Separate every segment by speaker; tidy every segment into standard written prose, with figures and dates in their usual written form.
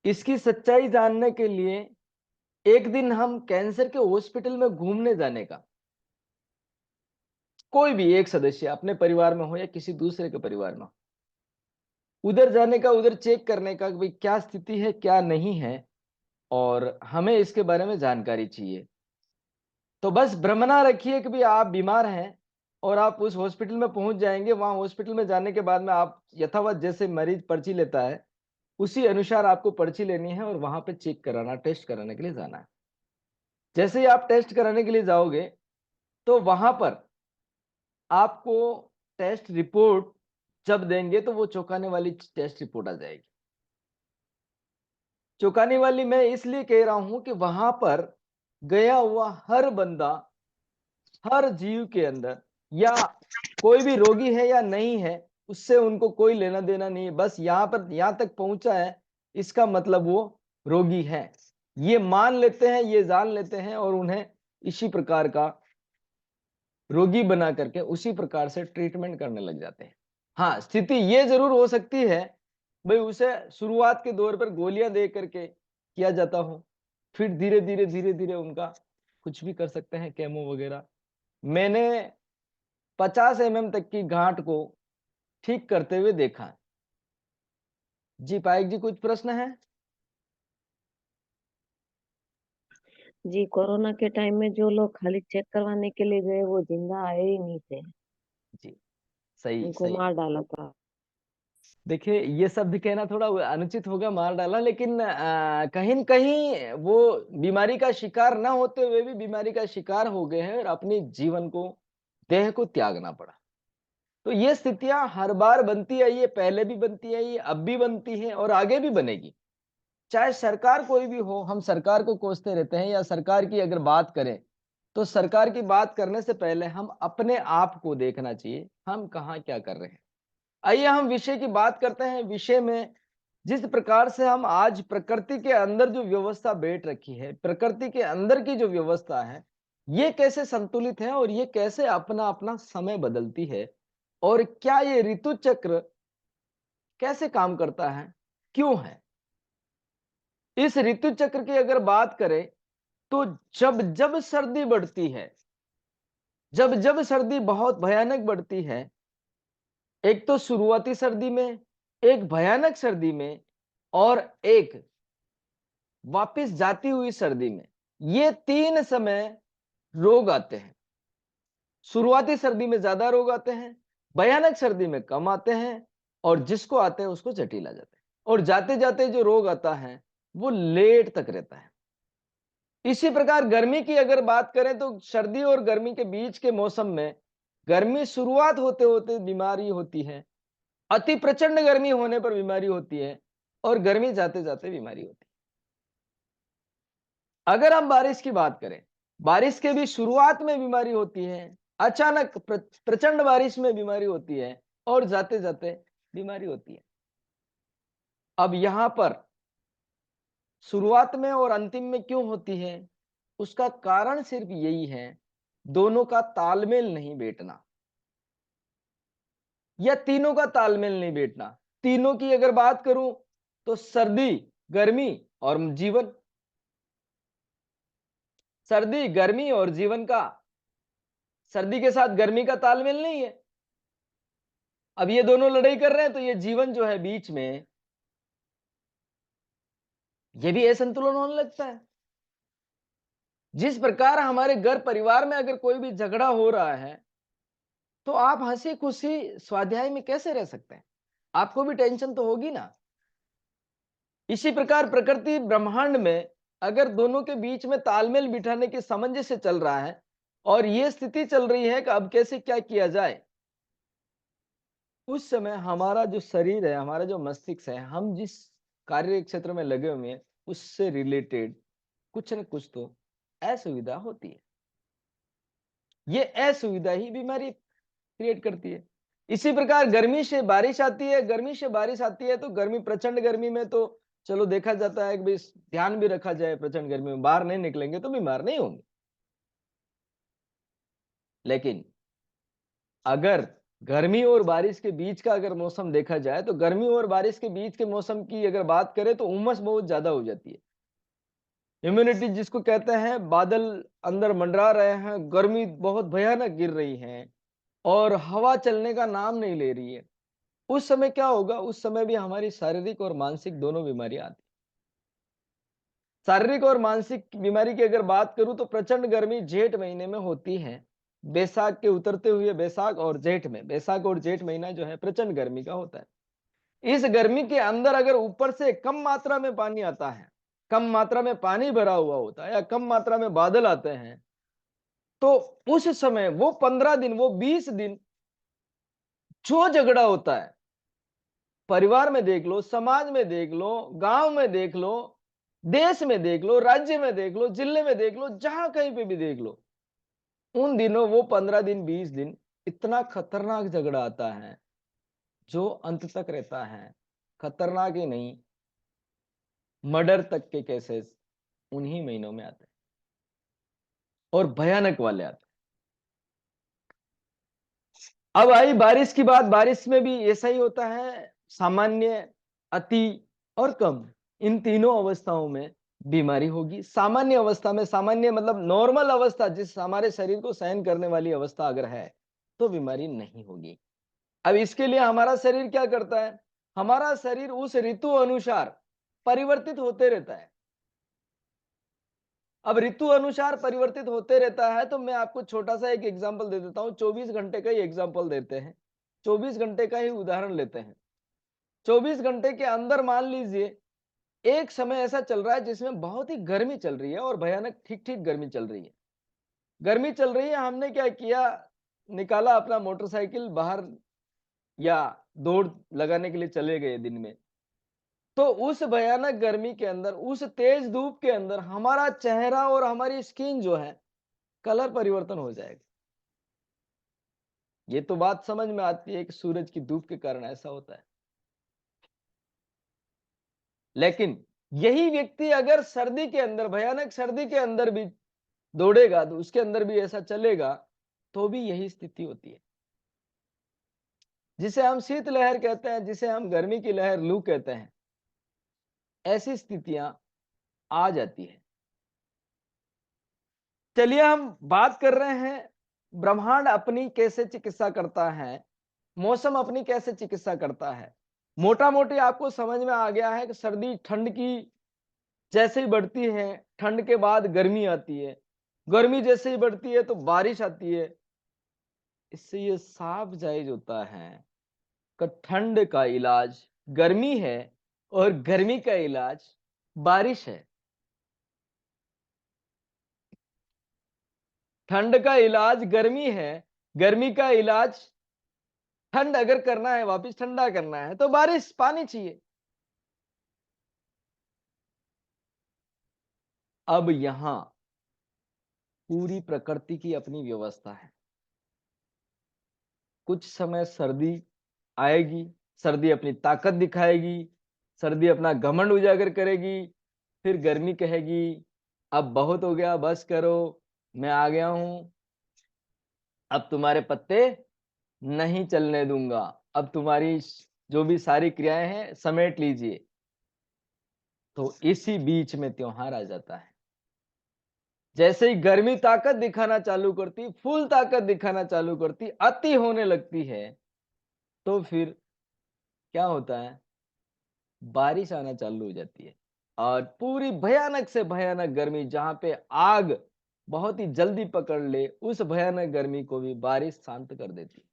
Speaker 1: इसकी सच्चाई जानने के लिए एक दिन हम कैंसर के हॉस्पिटल में घूमने जाने का, कोई भी एक सदस्य अपने परिवार में हो या किसी दूसरे के परिवार में हो, उधर जाने का, उधर चेक करने का कि भाई क्या स्थिति है, क्या नहीं है, और हमें इसके बारे में जानकारी चाहिए। तो बस भ्रमना रखिए कि भाई आप बीमार हैं और आप उस हॉस्पिटल में पहुंच जाएंगे। वहां हॉस्पिटल में जाने के बाद में आप यथावत जैसे मरीज पर्ची लेता है, उसी अनुसार आपको पर्ची लेनी है और वहां पे चेक कराना, टेस्ट कराने के लिए जाना है। जैसे ही आप टेस्ट कराने के लिए जाओगे, तो वहां पर आपको टेस्ट रिपोर्ट जब देंगे तो वो चौंकाने वाली टेस्ट रिपोर्ट आ जाएगी। चौंकाने वाली मैं इसलिए कह रहा हूं कि वहां पर गया हुआ हर बंदा, हर जीव के अंदर, या कोई भी रोगी है या नहीं है, उससे उनको कोई लेना देना नहीं है। बस यहाँ पर यहाँ तक पहुंचा है, इसका मतलब वो रोगी है, ये मान लेते हैं, ये जान लेते हैं, और उन्हें इसी प्रकार का रोगी बना करके उसी प्रकार से ट्रीटमेंट करने लग जाते हैं। हाँ, स्थिति ये जरूर हो सकती है भाई उसे शुरुआत के दौर पर गोलियां दे करके किया जाता हो, फिर धीरे धीरे उनका कुछ भी कर सकते हैं, केमो वगैरह। मैंने 50 mm तक की गांठ को ठीक करते हुए देखा है। जी पायक जी, कुछ प्रश्न है?
Speaker 2: जी, कोरोना के टाइम में जो लोग खाली चेक करवाने के लिए गए वो जिंदा आए ही नहीं थे,
Speaker 1: जी, सही
Speaker 2: उनको
Speaker 1: सही।
Speaker 2: मार डाला था।
Speaker 1: देखिए, ये शब्द कहना थोड़ा अनुचित होगा, मार डाला, लेकिन कहीं न कहीं वो बीमारी का शिकार ना होते हुए भी बीमारी का शिकार हो गए हैं और अपने जीवन को, देह को त्यागना पड़ा। तो ये स्थितियां हर बार बनती आई है, पहले भी बनती आई है, अब भी बनती है और आगे भी बनेगी। चाहे सरकार कोई भी हो, हम सरकार को कोसते रहते हैं, या सरकार की अगर बात करें, तो सरकार की बात करने से पहले हम अपने आप को देखना चाहिए, हम कहाँ क्या कर रहे हैं। आइए हम विषय की बात करते हैं। विषय में जिस प्रकार से हम आज प्रकृति के अंदर जो व्यवस्था बैठ रखी है, प्रकृति के अंदर की जो व्यवस्था है, ये कैसे संतुलित है और ये कैसे अपना अपना समय बदलती है, और क्या ये ऋतु चक्र कैसे काम करता है, क्यों है। इस ऋतु चक्र की अगर बात करें, तो जब जब सर्दी बढ़ती है, जब जब सर्दी बहुत भयानक बढ़ती है, एक तो शुरुआती सर्दी में, एक भयानक सर्दी में, और एक वापिस जाती हुई सर्दी में, ये तीन समय रोग आते हैं। शुरुआती सर्दी में ज्यादा रोग आते हैं, भयानक सर्दी में कम आते हैं, और जिसको आते हैं उसको जटिल आ जाते हैं, और जाते जाते जो रोग आता है वो लेट तक रहता है। इसी प्रकार गर्मी की अगर बात करें, तो सर्दी और गर्मी के बीच के मौसम में गर्मी शुरुआत होते होते बीमारी होती है, अति प्रचंड गर्मी होने पर बीमारी होती है, और गर्मी जाते जाते बीमारी होती है। अगर हम बारिश की बात करें, बारिश के भी शुरुआत में बीमारी होती है, अचानक प्रचंड बारिश में बीमारी होती है, और जाते जाते बीमारी होती है। अब यहां पर शुरुआत में और अंतिम में क्यों होती है, उसका कारण सिर्फ यही है, दोनों का तालमेल नहीं बैठना, या तीनों का तालमेल नहीं बैठना। तीनों की अगर बात करूं, तो सर्दी, गर्मी और जीवन, सर्दी, गर्मी और जीवन का, सर्दी के साथ गर्मी का तालमेल नहीं है। अब ये दोनों लड़ाई कर रहे हैं, तो ये जीवन जो है बीच में, ये भी असंतुलन होने लगता है। जिस प्रकार हमारे घर परिवार में अगर कोई भी झगड़ा हो रहा है, तो आप हंसी खुशी स्वाध्याय में कैसे रह सकते हैं? आपको भी टेंशन तो होगी ना। इसी प्रकार प्रकृति ब्रह्मांड में अगर दोनों के बीच में तालमेल बिठाने की सामंजस्य चल रहा है, और ये स्थिति चल रही है कि अब कैसे क्या किया जाए, उस समय हमारा जो शरीर है, हमारा जो मस्तिष्क है, हम जिस कार्य क्षेत्र में लगे हुए हैं, उससे रिलेटेड कुछ न कुछ तो असुविधा होती है। ये असुविधा ही बीमारी क्रिएट करती है। इसी प्रकार गर्मी से बारिश आती है, गर्मी से बारिश आती है, तो गर्मी, प्रचंड गर्मी में तो चलो देखा जाता है कि भाई ध्यान भी रखा जाए, प्रचंड गर्मी में बाहर नहीं निकलेंगे तो बीमार नहीं होंगे। लेकिन अगर गर्मी और बारिश के बीच का अगर मौसम देखा जाए तो गर्मी और बारिश के बीच के मौसम की अगर बात करें तो उमस बहुत ज्यादा हो जाती है। ह्यूमिडिटी जिसको कहते हैं, बादल अंदर मंडरा रहे हैं, गर्मी बहुत भयानक गिर रही है और हवा चलने का नाम नहीं ले रही है। उस समय क्या होगा? उस समय भी हमारी शारीरिक और मानसिक दोनों बीमारियां आती हैं। शारीरिक और मानसिक बीमारी की अगर बात करूं तो प्रचंड गर्मी जेठ महीने में होती है। बैसाख के उतरते हुए बैसाख और जेठ में, बैसाख और जेठ महीना जो है प्रचंड गर्मी का होता है। इस गर्मी के अंदर अगर ऊपर से कम मात्रा में पानी आता है, कम मात्रा में पानी भरा हुआ होता है या कम मात्रा में बादल आते हैं, तो उस समय वो 15 दिन, वो 20 दिन जो झगड़ा होता है, परिवार में देख लो, समाज में देख लो, गांव में देख लो, देश में देख लो, राज्य में देख लो, जिले में देख लो, जहां कहीं पे भी देख लो, उन दिनों वो 15 दिन, 20 दिन इतना खतरनाक झगड़ा आता है जो अंत तक रहता है। खतरनाक ही नहीं, मर्डर तक के केसेस उन्हीं महीनों में आते हैं और भयानक वाले आते हैं। अब आई बारिश की बात। बारिश में भी ऐसा ही होता है, सामान्य, अति और कम, इन तीनों अवस्थाओं में बीमारी होगी। सामान्य अवस्था में, सामान्य मतलब नॉर्मल अवस्था, जिस हमारे शरीर को सहन करने वाली अवस्था अगर है तो बीमारी नहीं होगी। अब इसके लिए हमारा शरीर क्या करता है? हमारा शरीर उस ऋतु अनुसार परिवर्तित होते रहता है। अब ऋतु अनुसार परिवर्तित होते रहता है तो मैं आपको छोटा सा एक एग्जांपल दे देता हूं। 24 घंटे का ही एग्जांपल देते हैं, 24 घंटे का ही उदाहरण लेते हैं। 24 घंटे के अंदर मान लीजिए एक समय ऐसा चल रहा है जिसमें बहुत ही गर्मी चल रही है और भयानक ठीक ठीक गर्मी चल रही है। गर्मी चल रही है, हमने क्या किया, निकाला अपना मोटरसाइकिल बाहर या दौड़ लगाने के लिए चले गए दिन में। तो उस भयानक गर्मी के अंदर, उस तेज धूप के अंदर हमारा चेहरा और हमारी स्किन जो है, कलर परिवर्तन हो जाएगा। ये तो बात समझ में आती है कि सूरज की धूप के कारण ऐसा होता है। लेकिन यही व्यक्ति अगर सर्दी के अंदर, भयानक सर्दी के अंदर भी दौड़ेगा तो उसके अंदर भी ऐसा चलेगा तो भी यही स्थिति होती है, जिसे हम शीत लहर कहते हैं, जिसे हम गर्मी की लहर लू कहते हैं। ऐसी स्थितियां आ जाती है। चलिए हम बात कर रहे हैं ब्रह्मांड अपनी कैसे चिकित्सा करता है, मौसम अपनी कैसे चिकित्सा करता है। मोटा मोटी आपको समझ में आ गया है कि सर्दी ठंड की जैसे ही बढ़ती है, ठंड के बाद गर्मी आती है, गर्मी जैसे ही बढ़ती है तो बारिश आती है। इससे ये साफ जायज होता है कि ठंड का इलाज गर्मी है और गर्मी का इलाज बारिश है। ठंड का इलाज गर्मी है, गर्मी का इलाज ठंड अगर करना है, वापस ठंडा करना है तो बारिश, पानी चाहिए। अब यहां पूरी प्रकृति की अपनी व्यवस्था है। कुछ समय सर्दी आएगी, सर्दी अपनी ताकत दिखाएगी, सर्दी अपना घमंड उजागर करेगी, फिर गर्मी कहेगी अब बहुत हो गया, बस करो, मैं आ गया हूं, अब तुम्हारे पत्ते नहीं चलने दूंगा, अब तुम्हारी जो भी सारी क्रियाएं हैं समेट लीजिए। तो इसी बीच में त्योहार आ जाता है। जैसे ही गर्मी ताकत दिखाना चालू करती, फुल ताकत दिखाना चालू करती, अति होने लगती है, तो फिर क्या होता है? बारिश आना चालू हो जाती है और पूरी भयानक से भयानक गर्मी, जहां पे आग बहुत ही जल्दी पकड़ ले, उस भयानक गर्मी को भी बारिश शांत कर देती है।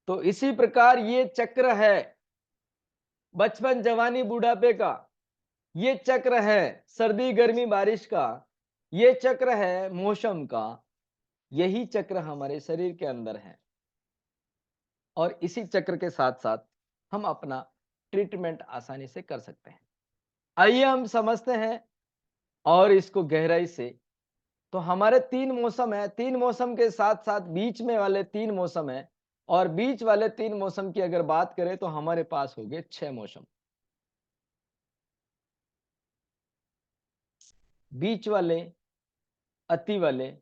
Speaker 1: तो इसी प्रकार ये चक्र है बचपन जवानी बुढ़ापे का, ये चक्र है सर्दी गर्मी बारिश का, ये चक्र है मौसम का। यही चक्र हमारे शरीर के अंदर है और इसी चक्र के साथ साथ हम अपना ट्रीटमेंट आसानी से कर सकते हैं। आइए हम समझते हैं और इसको गहराई से। तो हमारे तीन मौसम है, तीन मौसम के साथ साथ बीच में वाले तीन मौसम है और बीच वाले तीन मौसम की अगर बात करें तो हमारे पास हो गए 6 मौसम। बीच वाले, अति वाले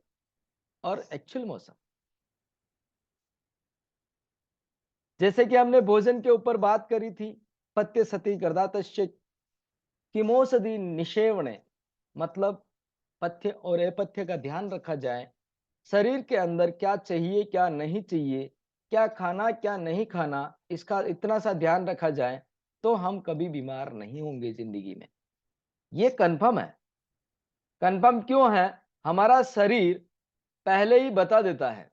Speaker 1: और एक्चुअल मौसम। जैसे कि हमने भोजन के ऊपर बात करी थी, पथ्य सति गर्दातश्च किमोसधि निषेवणे, मतलब पथ्य और अपथ्य का ध्यान रखा जाए। शरीर के अंदर क्या चाहिए, क्या नहीं चाहिए, क्या खाना, क्या नहीं खाना, इसका इतना सा ध्यान रखा जाए, तो हम कभी बीमार नहीं होंगे ज़िंदगी में। ये कन्फर्म है। कन्फर्म क्यों है? हमारा शरीर पहले ही बता देता है।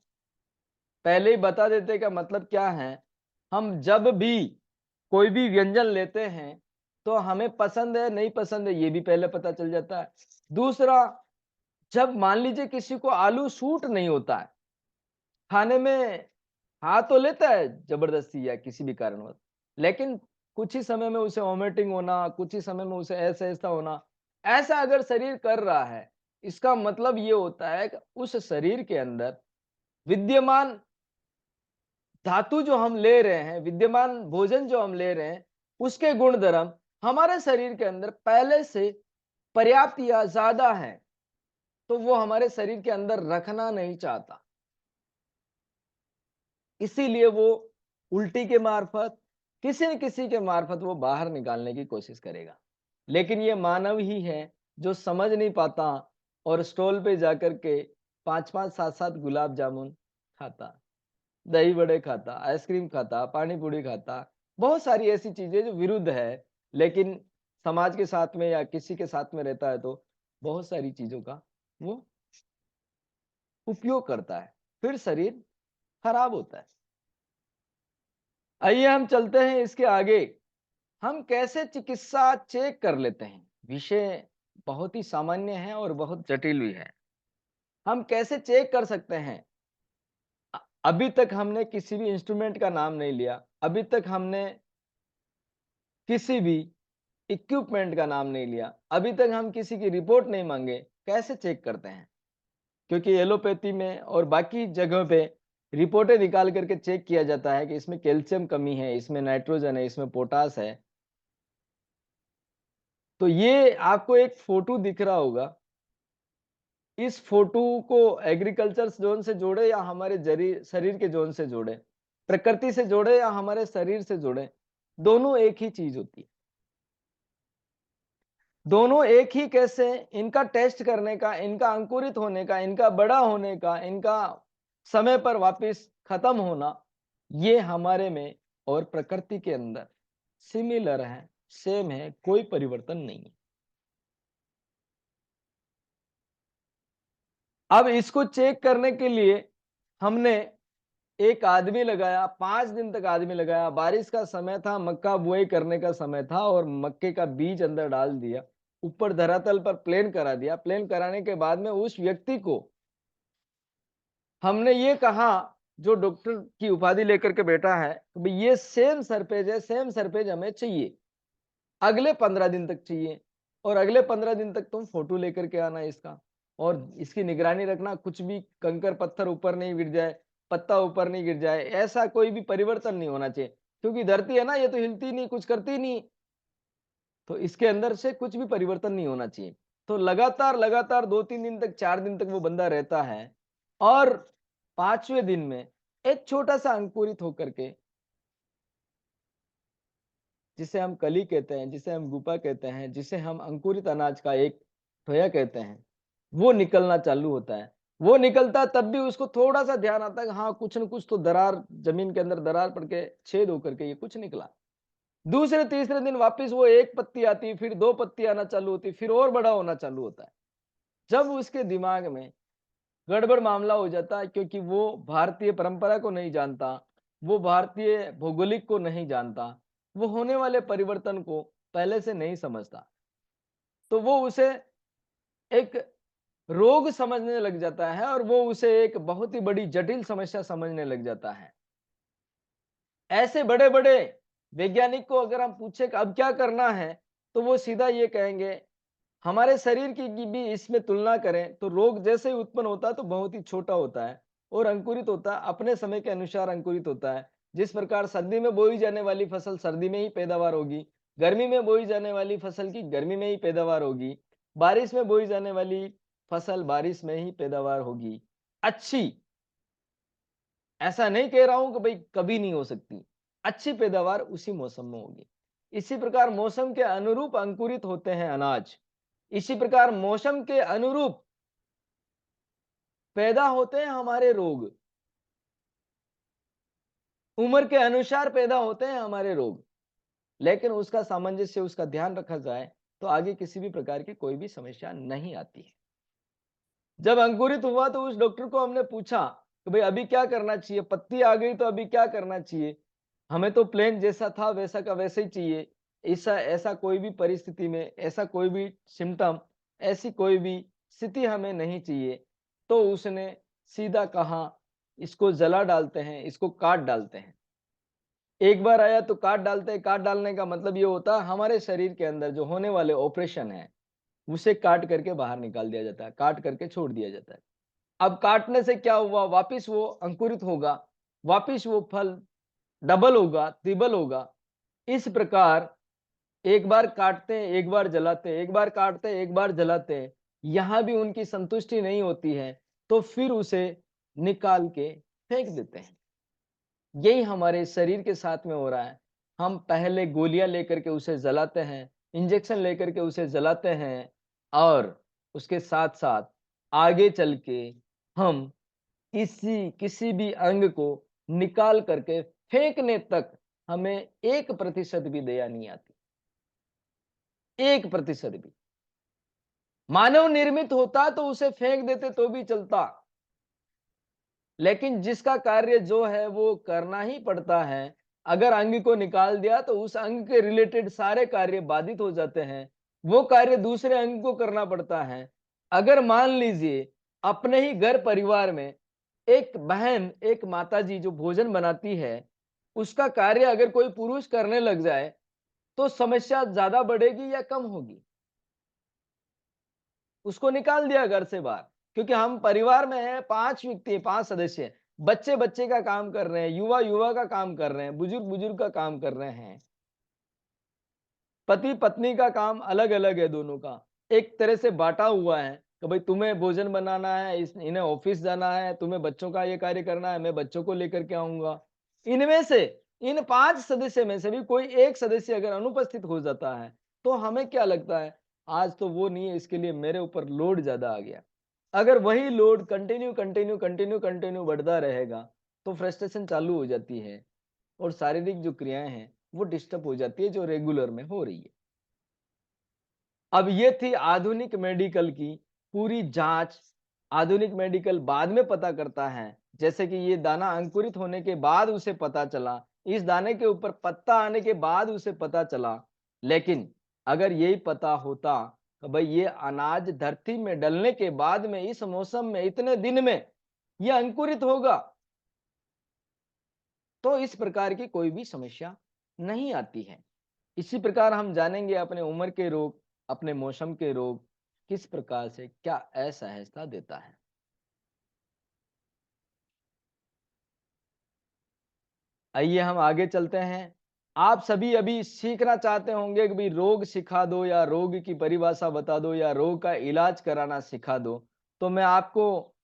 Speaker 1: पहले ही बता देते का मतलब क्या है? हम जब भी कोई भी व्यंजन लेते हैं, तो हमें पसंद है, नहीं पसंद है, ये भी पहले पता चल जाता है। दूसरा, जब मान लीजिए किसी को आलू सूट नहीं होता है, खाने में खा तो लेता है जबरदस्ती या किसी भी कारणवश, लेकिन कुछ ही समय में उसे वोमिटिंग होना, कुछ ही समय में उसे ऐसा-ऐसा होना, ऐसा अगर शरीर कर रहा है, इसका मतलब ये होता है कि उस शरीर के अंदर विद्यमान धातु जो हम ले रहे हैं, विद्यमान भोजन जो हम ले रहे हैं, उसके गुण-धर्म हमारे शरीर के अंदर पहले से पर्याप्त या ज़्यादा हैं, तो वो हमारे शरीर के अंदर रखना नहीं चाहता। इसीलिए वो उल्टी के मार्फत, किसी न किसी के मार्फत वो बाहर निकालने की कोशिश करेगा। लेकिन ये मानव ही है जो समझ नहीं पाता और स्टॉल पे जाकर के 5-5 7-7 गुलाब जामुन खाता, दही बड़े खाता, आइसक्रीम खाता, पानी पूरी खाता, बहुत सारी ऐसी चीज़ें जो विरुद्ध है, लेकिन समाज के साथ में या किसी के साथ में रहता है तो बहुत सारी चीज़ों का वो उपयोग करता है, फिर शरीर खराब होता है। आइए हम चलते हैं इसके आगे। हम कैसे चिकित्सा चेक कर लेते हैं? विषय बहुत ही सामान्य है और बहुत जटिल भी है। हम कैसे चेक कर सकते हैं? अभी तक हमने किसी भी इंस्ट्रूमेंट का नाम नहीं लिया। अभी तक हमने किसी भी इक्विपमेंट का नाम नहीं लिया। अभी तक हम किसी की रिपोर्ट नहीं माँगे। कैसे चेक करते हैं? क्योंकि एलोपैथी में और बाकी जगहों पे रिपोर्टें निकाल करके चेक किया जाता है कि इसमें कैल्शियम कमी है, इसमें नाइट्रोजन है, इसमें पोटास है। तो ये आपको एक फ़ोटो दिख रहा होगा। इस फ़ोटो को एग्रीकल्चर ज़ोन से जोड़े या हमारे जरी शरीर के ज़ोन से जोड़े, प्रकृति से जोड़े या हमारे शरीर से जोड़े, दोनों एक ही चीज़ होती है। दोनों एक ही कैसे? इनका टेस्ट करने का, इनका अंकुरित होने का, इनका बड़ा होने का, इनका समय पर वापस खत्म होना, ये हमारे में और प्रकृति के अंदर सिमिलर है, सेम है, कोई परिवर्तन नहीं है। अब इसको चेक करने के लिए हमने एक आदमी लगाया, 5 दिन तक आदमी लगाया, बारिश का समय था, मक्का बुआई करने का समय था और मक्के का बीज अंदर डाल दिया, ऊपर धरातल पर प्लेन करा दिया। प्लेन कराने के बाद में उस व्यक्ति को हमने ये कहा, जो डॉक्टर की उपाधि लेकर के बैठा है, कि भई ये सेम सरफेस है, सेम सरफेस हमें चाहिए। अगले 15 दिन तक चाहिए और अगले 15 दिन तक तुम फ़ोटो लेकर के आना इसका और इसकी निगरानी रखना, कुछ भी कंकर पत्थर ऊपर नहीं गिर जाए, पत्ता ऊपर नहीं गिर जाए, ऐसा कोई भी परिवर्तन नहीं होना चाहिए। क्योंकि धरती है ना, ये तो हिलती नहीं, कुछ करती नहीं, तो इसके अंदर से कुछ भी परिवर्तन नहीं होना चाहिए। तो लगातार 2-3 दिन तक, 4 दिन तक वो बंदा रहता है और 5वें दिन में एक छोटा-सा अंकुरित होकर के, जिसे हम कली कहते हैं, जिसे हम गुपा कहते हैं, जिसे हम अंकुरित अनाज का एक ठोया कहते हैं, वो निकलना चालू होता है। वो निकलता है तब भी उसको थोड़ा-सा ध्यान आता है कि हाँ, कुछ न कुछ तो दरार ज़मीन के अंदर दरार पड़ के छेद होकर के ये कुछ निकला। दूसरे तीसरे दिन वापस वो 1 पत्ती आती, फिर 2 पत्ती आना चालू होती, फिर और बड़ा होना चालू होता है। जब उसके दिमाग में गड़बड़ मामला हो जाता है क्योंकि वो भारतीय परंपरा को नहीं जानता, वो भारतीय भौगोलिक को नहीं जानता, वो होने वाले परिवर्तन को पहले से नहीं समझता, तो वो उसे एक रोग समझने लग जाता है और वो उसे एक बहुत ही बड़ी जटिल समस्या समझने लग जाता है। ऐसे बड़े-बड़े वैज्ञानिक को अगर हम पूछे कि अब क्या करना है, तो वो सीधा ये कहेंगे, हमारे शरीर की भी इसमें तुलना करें तो रोग जैसे ही उत्पन्न होता है तो बहुत ही छोटा होता है और अंकुरित होता है, अपने समय के अनुसार अंकुरित होता है। जिस प्रकार सर्दी में बोई जाने वाली फसल सर्दी में ही पैदावार होगी, गर्मी में बोई जाने वाली फसल की गर्मी में ही पैदावार होगी, बारिश में बोई जाने वाली फसल बारिश में ही पैदावार होगी। अच्छी, ऐसा नहीं कह रहा हूं कि भाई कभी नहीं हो सकती, अच्छी पैदावार उसी मौसम में होगी। इसी प्रकार मौसम के अनुरूप अंकुरित होते हैं अनाज। इसी प्रकार मौसम के अनुरूप पैदा होते हैं हमारे रोग। उम्र के अनुसार पैदा होते हैं हमारे रोग। लेकिन उसका सामंजस्य, उसका ध्यान रखा जाए, तो आगे किसी भी प्रकार की कोई भी समस्या नहीं आती है। जब अंकुरित हुआ तो उस डॉक्टर को हमने पूछा कि भाई अभी क्या करना चाहिए? पत्ती आ गई तो अभी क्या करना चाहिए? हमें तो प्लेन जैसा था वैसा का वैसे ही चाहिए। ऐसा ऐसा कोई भी परिस्थिति में, ऐसा कोई भी सिम्पटम, ऐसी कोई भी स्थिति हमें नहीं चाहिए। तो उसने सीधा कहा, इसको जला डालते हैं, इसको काट डालते हैं। एक बार आया तो काट डालते हैं, काट डालने का मतलब ये होता है हमारे शरीर के अंदर जो होने वाले ऑपरेशन है, उसे काट करके बाहर निकाल दिया जाता है, काट करके छोड़ दिया जाता है। अब काटने से क्या हुआ? वापिस वो अंकुरित होगा, वापिस वो फल डबल होगा, ट्रिपल होगा। इस प्रकार एक बार काटते हैं, एक बार जलाते हैं, एक बार काटते हैं, एक बार जलाते हैं। यहाँ भी उनकी संतुष्टि नहीं होती है, तो फिर उसे निकाल के फेंक देते हैं। यही हमारे शरीर के साथ में हो रहा है। हम पहले गोलियाँ लेकर के उसे जलाते हैं, इंजेक्शन लेकर के उसे जलाते हैं और उसके साथ-साथ आगे चल के हम किसी भी अंग को निकाल करके फेंकने तक हमें 1% भी दया नहीं आती। 1% भी। मानव निर्मित होता तो उसे फेंक देते तो भी चलता। लेकिन जिसका कार्य जो है वो करना ही पड़ता है। अगर अंग को निकाल दिया तो उस अंग के रिलेटेड सारे कार्य बाधित हो जाते हैं। वो कार्य दूसरे अंग को करना पड़ता है। अगर मान लीजिए अपने ही घर परिवार में एक बहन, एक माताजी जो भोजन बनाती है, उसका कार्य अगर कोई पुरुष करने लग जाए, तो समस्या ज़्यादा बढ़ेगी या कम होगी? उसको निकाल दिया घर से बाहर, क्योंकि हम परिवार में हैं, 5 व्यक्ति हैं, 5 सदस्य हैं। बच्चे-बच्चे का काम कर रहे हैं, युवा-युवा का काम कर रहे हैं, बुजुर्ग-बुजुर्ग का काम कर रहे हैं। पति-पत्नी का काम अलग-अलग है दोनों का। एक तरह से बाँटा हुआ है कि भाई तुम्हें भोजन बनाना है, इस इन्हें ऑफ़िस जाना है, तुम्हें बच्चों का ये कार्य करना है, मैं बच्चों को लेकर के आऊँगा। इनमें से, इन 5 सदस्य में से भी कोई एक सदस्य अगर अनुपस्थित हो जाता है, तो हमें क्या लगता है, आज तो वो नहीं है, इसके लिए मेरे ऊपर लोड ज़्यादा आ गया। अगर वही लोड कंटिन्यू बढ़ता रहेगा, तो फ्रस्ट्रेशन चालू हो जाती है और शारीरिक जो क्रियाएँ हैं, वो डिस्टर्ब हो जाती है, जो रेगुलर में हो रही है। अब ये थी आधुनिक मेडिकल की पूरी जांच। आधुनिक मेडिकल बाद में पता करता है, जैसे कि ये दाना अंकुरित होने के बाद उसे पता चला, इस दाने के ऊपर पत्ता आने के बाद उसे पता चला। लेकिन अगर यही पता होता कि भाई ये अनाज धरती में डलने के बाद में इस मौसम में इतने दिन में ये अंकुरित होगा, तो इस प्रकार की कोई भी समस्या नहीं आती है। इसी प्रकार हम जानेंगे अपने उम्र के रोग, अपने मौसम के रोग किस प्रकार से क्या असहजता देता है। आइए हम आगे चलते हैं। आप सभी अभी सीखना चाहते होंगे कि भाई रोग सिखा दो या रोग की परिभाषा बता दो या रोग का इलाज कराना सिखा दो। तो मैं आपको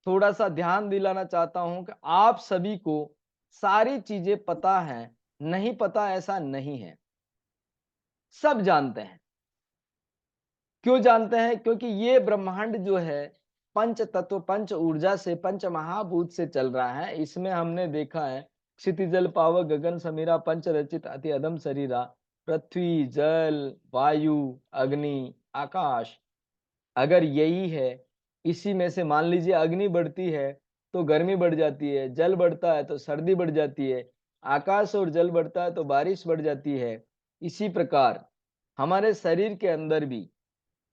Speaker 1: थोड़ा-सा ध्यान दिलाना चाहता हूँ कि आप सभी को सारी चीज़ें पता हैं, नहीं पता ऐसा नहीं है। सब जानते हैं। क्यों जानते हैं? क्योंकि ये ब्रह्मांड जो है पंच तत्व, पंच ऊर्जा से, पंच महाभूत से चल रहा है। इसमें हमने देखा है क्षिति जल पावक गगन समीरा पंच रचित अति अधम शरीरा, पृथ्वी, जल, वायु, अग्नि, आकाश। अगर यही है, इसी में से मान लीजिए अग्नि बढ़ती है तो गर्मी बढ़ जाती है, जल बढ़ता है तो सर्दी बढ़ जाती है, आकाश और जल बढ़ता है तो बारिश बढ़ जाती है। इसी प्रकार हमारे शरीर के अंदर भी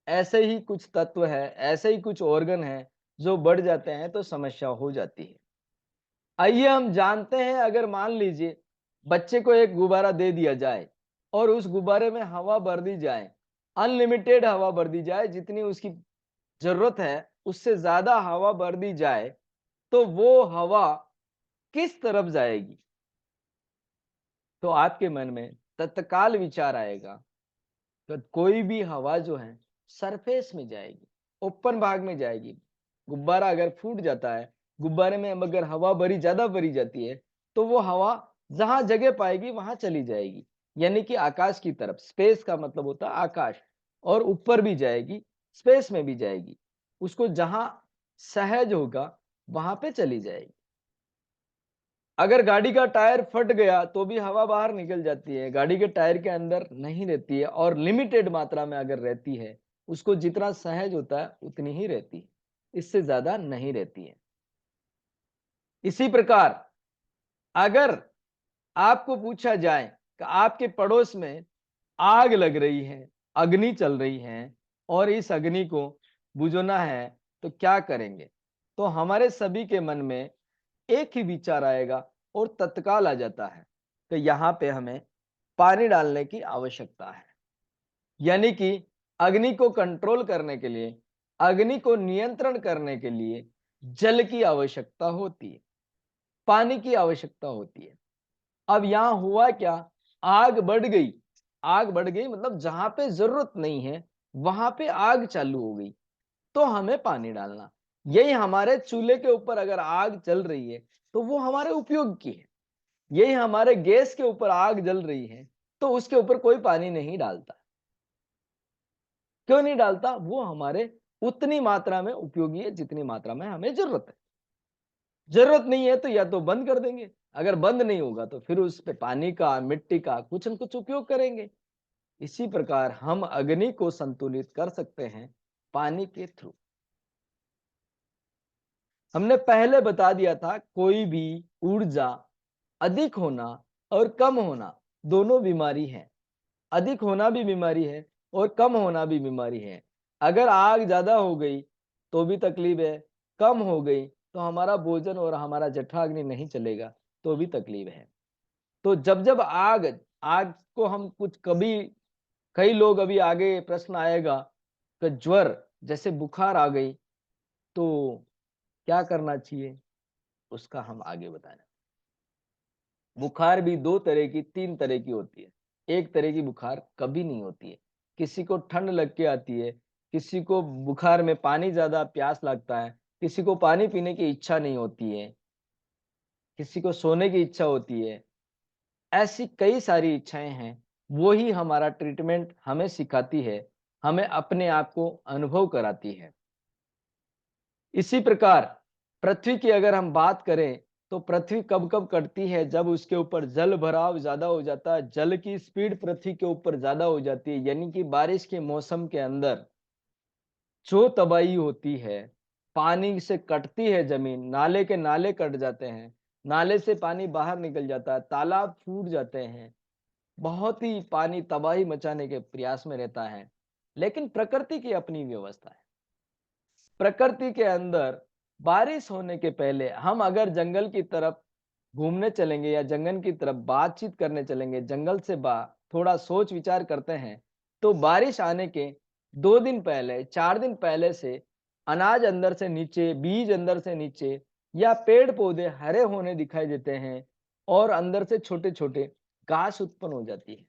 Speaker 1: ऐसे ही कुछ तत्व है, ऐसे ही कुछ ऑर्गन है, जो बढ़ जाते हैं तो समस्या हो जाती है। आइए हम जानते हैं, अगर मान लीजिए बच्चे को एक गुब्बारा दे दिया जाए और उस गुब्बारे में हवा भर दी जाए, अनलिमिटेड हवा भर दी जाए, जितनी उसकी ज़रूरत है, उससे ज़्यादा हवा भर दी जाए, तो वो हवा किस तरफ जाएगी? तो आपके मन में तत्काल विचार आएगा, तो कोई भी हवा जो है सरफेस में जाएगी, ओपन भाग में जाएगी। गुब्बारा अगर फूट जाता है, गुब्बारे में अगर हवा भरी ज्यादा भरी जाती है, तो वो हवा जहां जगह पाएगी वहां चली जाएगी, यानी कि आकाश की तरफ। स्पेस का मतलब होता है आकाश, और ऊपर भी जाएगी, स्पेस में भी जाएगी। उसको जहां सहज होगा वहां पे चली जाएगी। अगर गाड़ी का टायर फट गया तो भी हवा बाहर निकल जाती है, गाड़ी के टायर के अंदर नहीं रहती है, और लिमिटेड मात्रा में अगर रहती है, उसको जितना सहज होता है उतनी ही रहती है, इससे ज्यादा नहीं रहती है। इसी प्रकार अगर आपको पूछा जाए कि आपके पड़ोस में आग लग रही है, अग्नि चल रही है, और इस अग्नि को बुझाना है तो क्या करेंगे? तो हमारे सभी के मन में एक ही विचार आएगा और तत्काल आ जाता है कि यहाँ पे हमें पानी डालने की आवश्यकता है। यानी कि अग्नि को कंट्रोल करने के लिए, अग्नि को नियंत्रण करने के लिए जल की आवश्यकता होती है, पानी की आवश्यकता होती है। अब यहाँ हुआ क्या? आग बढ़ गई। आग बढ़ गई मतलब जहां पे जरूरत नहीं है वहां पे आग चालू हो गई, तो हमें पानी डालना। यही हमारे चूल्हे के ऊपर अगर आग चल रही है तो वो हमारे उपयोग की है। यही हमारे गैस के ऊपर आग जल रही है तो उसके ऊपर कोई पानी नहीं डालता। क्यों नहीं डालता? वो हमारे उतनी मात्रा में उपयोगी है जितनी मात्रा में हमें जरूरत है। जरूरत नहीं है तो या तो बंद कर देंगे, अगर बंद नहीं होगा तो फिर उस पे पानी का, मिट्टी का कुछ न कुछ उपयोग करेंगे। इसी प्रकार हम अग्नि को संतुलित कर सकते हैं पानी के थ्रू। हमने पहले बता दिया था कोई भी ऊर्जा अधिक होना और कम होना दोनों बीमारी है। अधिक होना भी बीमारी है और कम होना भी बीमारी है। अगर आग ज्यादा हो गई तो भी तकलीफ है, कम हो गई तो हमारा भोजन और हमारा जठराग्नि नहीं चलेगा तो भी तकलीफ है। तो जब जब आग आग को हम कुछ कभी, कई लोग अभी आगे प्रश्न आएगा कि ज्वर जैसे बुखार आ गई तो क्या करना चाहिए, उसका हम आगे बताएं। बुखार भी दो तरह की, तीन तरह की होती है। एक तरह की बुखार कभी नहीं होती है, किसी को ठंड लग के आती है, किसी को बुखार में पानी ज्यादा प्यास लगता है, किसी को पानी पीने की इच्छा नहीं होती है, किसी को सोने की इच्छा होती है। ऐसी कई सारी इच्छाएं हैं। वो ही हमारा ट्रीटमेंट हमें सिखाती है, हमें अपने आप को अनुभव कराती है। इसी प्रकार पृथ्वी की अगर हम बात करें तो पृथ्वी कब कब कटती है? जब उसके ऊपर जल भराव ज्यादा हो जाता है, जल की स्पीड पृथ्वी के ऊपर ज्यादा हो जाती है, यानी कि बारिश के मौसम के अंदर जो तबाही होती है, पानी से कटती है जमीन, नाले के नाले कट जाते हैं, नाले से पानी बाहर निकल जाता है, तालाब फूट जाते हैं, बहुत ही पानी तबाही मचाने के प्रयास में रहता है। लेकिन प्रकृति की अपनी व्यवस्था है। प्रकृति के अंदर बारिश होने के पहले हम अगर जंगल की तरफ घूमने चलेंगे या जंगल की तरफ बातचीत करने चलेंगे, जंगल से थोड़ा सोच विचार करते हैं, तो बारिश आने के 2 दिन पहले, 4 दिन पहले से अनाज अंदर से नीचे, बीज अंदर से नीचे, या पेड़ पौधे हरे होने दिखाई देते हैं, और अंदर से छोटे छोटे घास उत्पन्न हो जाती है।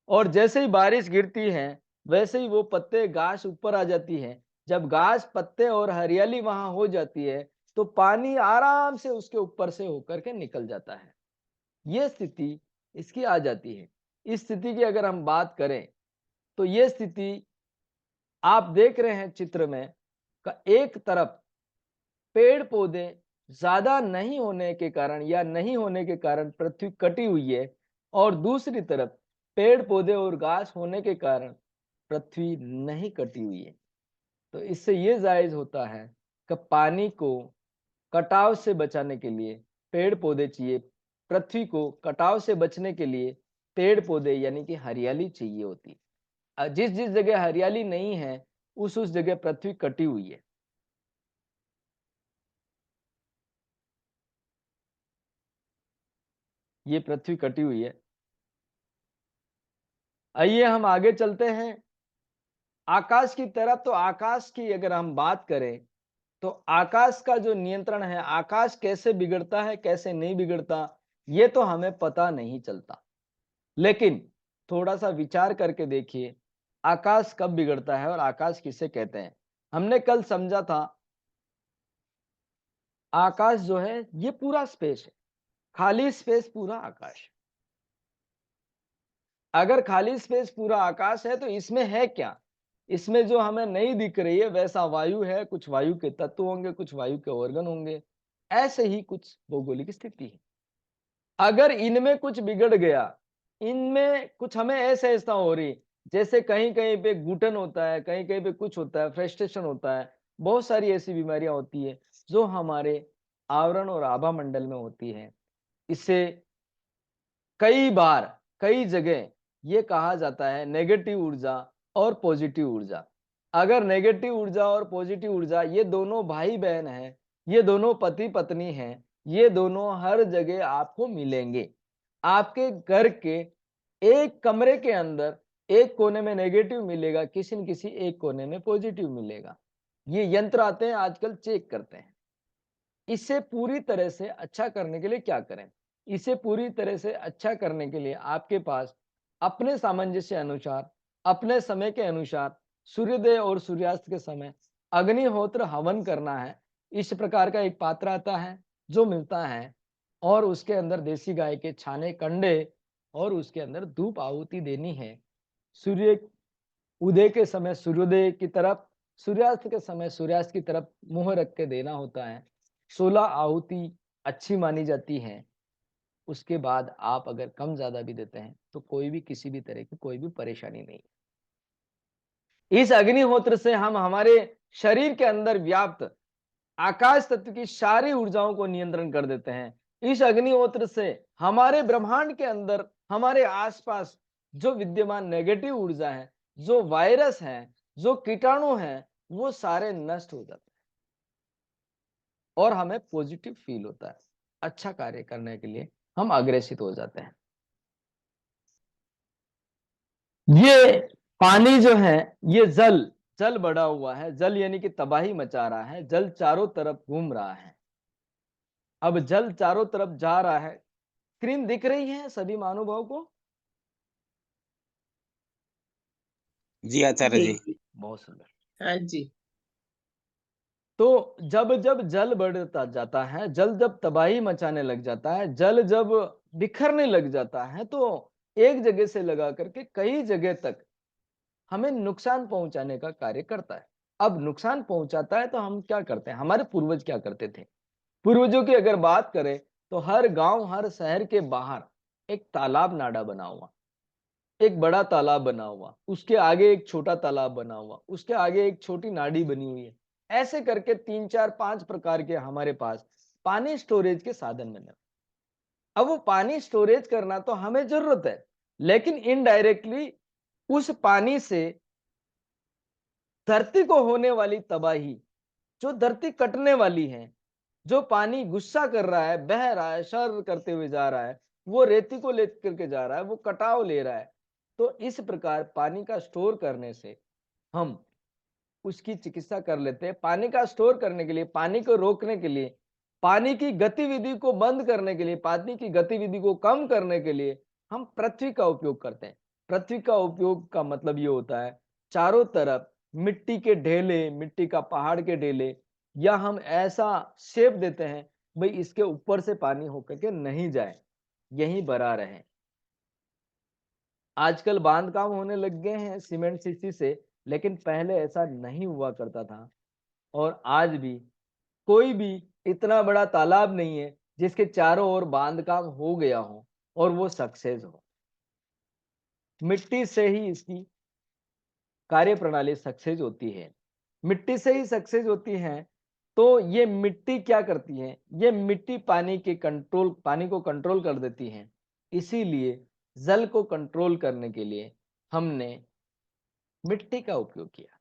Speaker 1: और जैसे ही बारिश गिरती है वैसे ही वो पत्ते, घास ऊपर आ जाती है। जब घास, पत्ते और हरियाली वहां हो जाती है तो पानी आराम से उसके ऊपर से होकर के निकल जाता है। ये स्थिति इसकी आ जाती है। इस स्थिति की अगर हम बात करें तो ये स्थिति आप देख रहे हैं चित्र में का, एक तरफ पेड़ पौधे ज्यादा नहीं होने के कारण या नहीं होने के कारण पृथ्वी कटी हुई है, और दूसरी तरफ पेड़ पौधे और घास होने के कारण पृथ्वी नहीं कटी हुई है। तो इससे ये जायज होता है कि पानी को कटाव से बचाने के लिए पेड़ पौधे चाहिए, पृथ्वी को कटाव से बचने के लिए पेड़ पौधे यानी कि हरियाली चाहिए होती है। जिस जिस जगह हरियाली नहीं है उस जगह पृथ्वी कटी हुई है। ये पृथ्वी कटी हुई है। आइए हम आगे चलते हैं आकाश की तरफ। तो आकाश की अगर हम बात करें तो आकाश का जो नियंत्रण है, आकाश कैसे बिगड़ता है कैसे नहीं बिगड़ता, ये तो हमें पता नहीं चलता। लेकिन थोड़ा सा विचार करके देखिए, आकाश कब बिगड़ता है और आकाश किसे कहते हैं। हमने कल समझा था आकाश जो है ये पूरा स्पेस है, खाली स्पेस पूरा आकाश। अगर खाली स्पेस पूरा आकाश है तो इसमें है क्या? इसमें जो हमें नहीं दिख रही है वैसा वायु है, कुछ वायु के तत्व होंगे, कुछ वायु के ऑर्गन होंगे, ऐसे ही कुछ भौगोलिक स्थिति है। अगर इनमें कुछ बिगड़ गया, इनमें कुछ हमें असहजता हो रही, जैसे कहीं-कहीं पे घुटन होता है, कहीं-कहीं पे कुछ होता है, फ्रस्ट्रेशन होता है, बहुत सारी ऐसी बीमारियाँ होती हैं, जो हमारे आवरण और आभा मंडल में होती हैं। इससे कई बार, कई जगह ये कहा जाता है नेगेटिव ऊर्जा और पॉजिटिव ऊर्जा। अगर नेगेटिव ऊर्जा और पॉजिटिव ऊर्जा ये दोनों भाई-बहन हैं, ये दोनों पति-पत्नी हैं, ये दोनों हर जगह आपको मिलेंगे। आपके घर के एक कमरे के अंदर एक कोने में नेगेटिव मिलेगा, किसी न किसी एक कोने में पॉजिटिव मिलेगा। ये यंत्र आते हैं आजकल चेक करते हैं। इसे पूरी तरह से अच्छा करने के लिए क्या करें? इसे पूरी तरह से अच्छा करने के लिए आपके पास अपने सामंजस्य अनुसार, अपने समय के अनुसार सूर्योदय और सूर्यास्त के समय अग्निहोत्र हवन करना है। इस प्रकार का एक पात्र आता है, जो मिलता है और उसके अंदर देसी गाय के छाने कंडे और उसके अंदर धूप आहुति देनी है। सूर्य उदय के समय सूर्योदय की तरफ, सूर्यास्त के समय सूर्यास्त की तरफ मुँह रख के देना होता है। 16 आहुति अच्छी मानी जाती हैं। उसके बाद आप अगर कम ज़्यादा भी देते हैं, तो कोई भी किसी भी तरह की कोई भी परेशानी नहीं। इस अग्निहोत्र से हम हमारे शरीर के अंदर व्याप्त आकाश तत्व की सारी ऊर्जाओं को नियंत्रण कर देते हैं। इस अग्निहोत्र से हमारे ब्रह्मांड के अंदर, हमारे आसपास जो विद्यमान नेगेटिव ऊर्जा है, जो वायरस है, जो कीटाणु हैं, वो सारे नष्ट हो जाते हैं और हमें पॉजिटिव फील होता है। अच्छा कार्य करने के लिए हम अग्रेसित हो जाते हैं। ये पानी जो है, ये जल जल बढ़ा हुआ है, जल यानी कि तबाही मचा रहा है, जल चारों तरफ घूम रहा है। अब जल चारों तरफ जा रहा है, स्क्रीन दिख रही है सभी महानुभाव को?
Speaker 3: जी आचार्य
Speaker 2: जी,
Speaker 3: जी।
Speaker 1: बहुत सुंदर।
Speaker 2: हाँ जी।
Speaker 1: तो जब-जब जल बढ़ता जाता है, जल जब तबाही मचाने लग जाता है, जल जब बिखरने लग जाता है, तो एक जगह से लगा करके कई जगह तक हमें नुकसान पहुंचाने का कार्य करता है। अब नुकसान पहुंचाता है तो हम क्या करते हैं? हमारे पूर्वज क्या करते थे? पूर्वजों की अगर बात करें तो हर गांव, हर शहर के बाहर एक तालाब नाडा बना हुआ, एक बड़ा तालाब बना हुआ, उसके आगे एक छोटा तालाब बना हुआ, उसके आगे एक छोटी नाडी बनी हुई है। ऐसे करके 3, 4, 5 प्रकार के हमारे पास पानी स्टोरेज के साधन बने। अब वो पानी स्टोरेज करना तो हमें जरूरत है, लेकिन इनडायरेक्टली उस पानी से धरती को होने वाली तबाही, जो धरती कटने वाली है, जो पानी गुस्सा कर रहा है, बह रहा है, शर करते हुए जा रहा है, वो रेती को लेकर के जा रहा है, वो कटाव ले रहा है। तो इस प्रकार पानी का स्टोर करने से हम उसकी चिकित्सा कर लेते हैं। पानी का स्टोर करने के लिए, पानी को रोकने के लिए, पानी की गतिविधि को बंद करने के लिए, पानी की गतिविधि को कम करने के लिए हम पृथ्वी का उपयोग करते हैं। पृथ्वी का उपयोग का मतलब ये होता है, चारों तरफ मिट्टी के ढेले, मिट्टी का पहाड़ के ढेले या हम ऐसा शेप देते हैं, भई इसके ऊपर से पानी होकर के नहीं जाए, यहीं बना रहे। आजकल बांध काम होने लग गए हैं सीमेंट सीसी से, लेकिन पहले ऐसा नहीं हुआ करता था। और आज भी कोई भी इतना बड़ा तालाब नहीं है जिसके चारों ओर बांध काम हो गया हो और वो सक्सेस हो। मिट्टी से ही इसकी कार्य प्रणाली सक्सेस होती है। मिट्टी से ही सक्सेस होती है। तो ये मिट्टी क्या करती है? ये मिट्टी पानी को कंट्रोल कर देती है। इसीलिए जल को कंट्रोल करने के लिए हमने मिट्टी का उपयोग किया।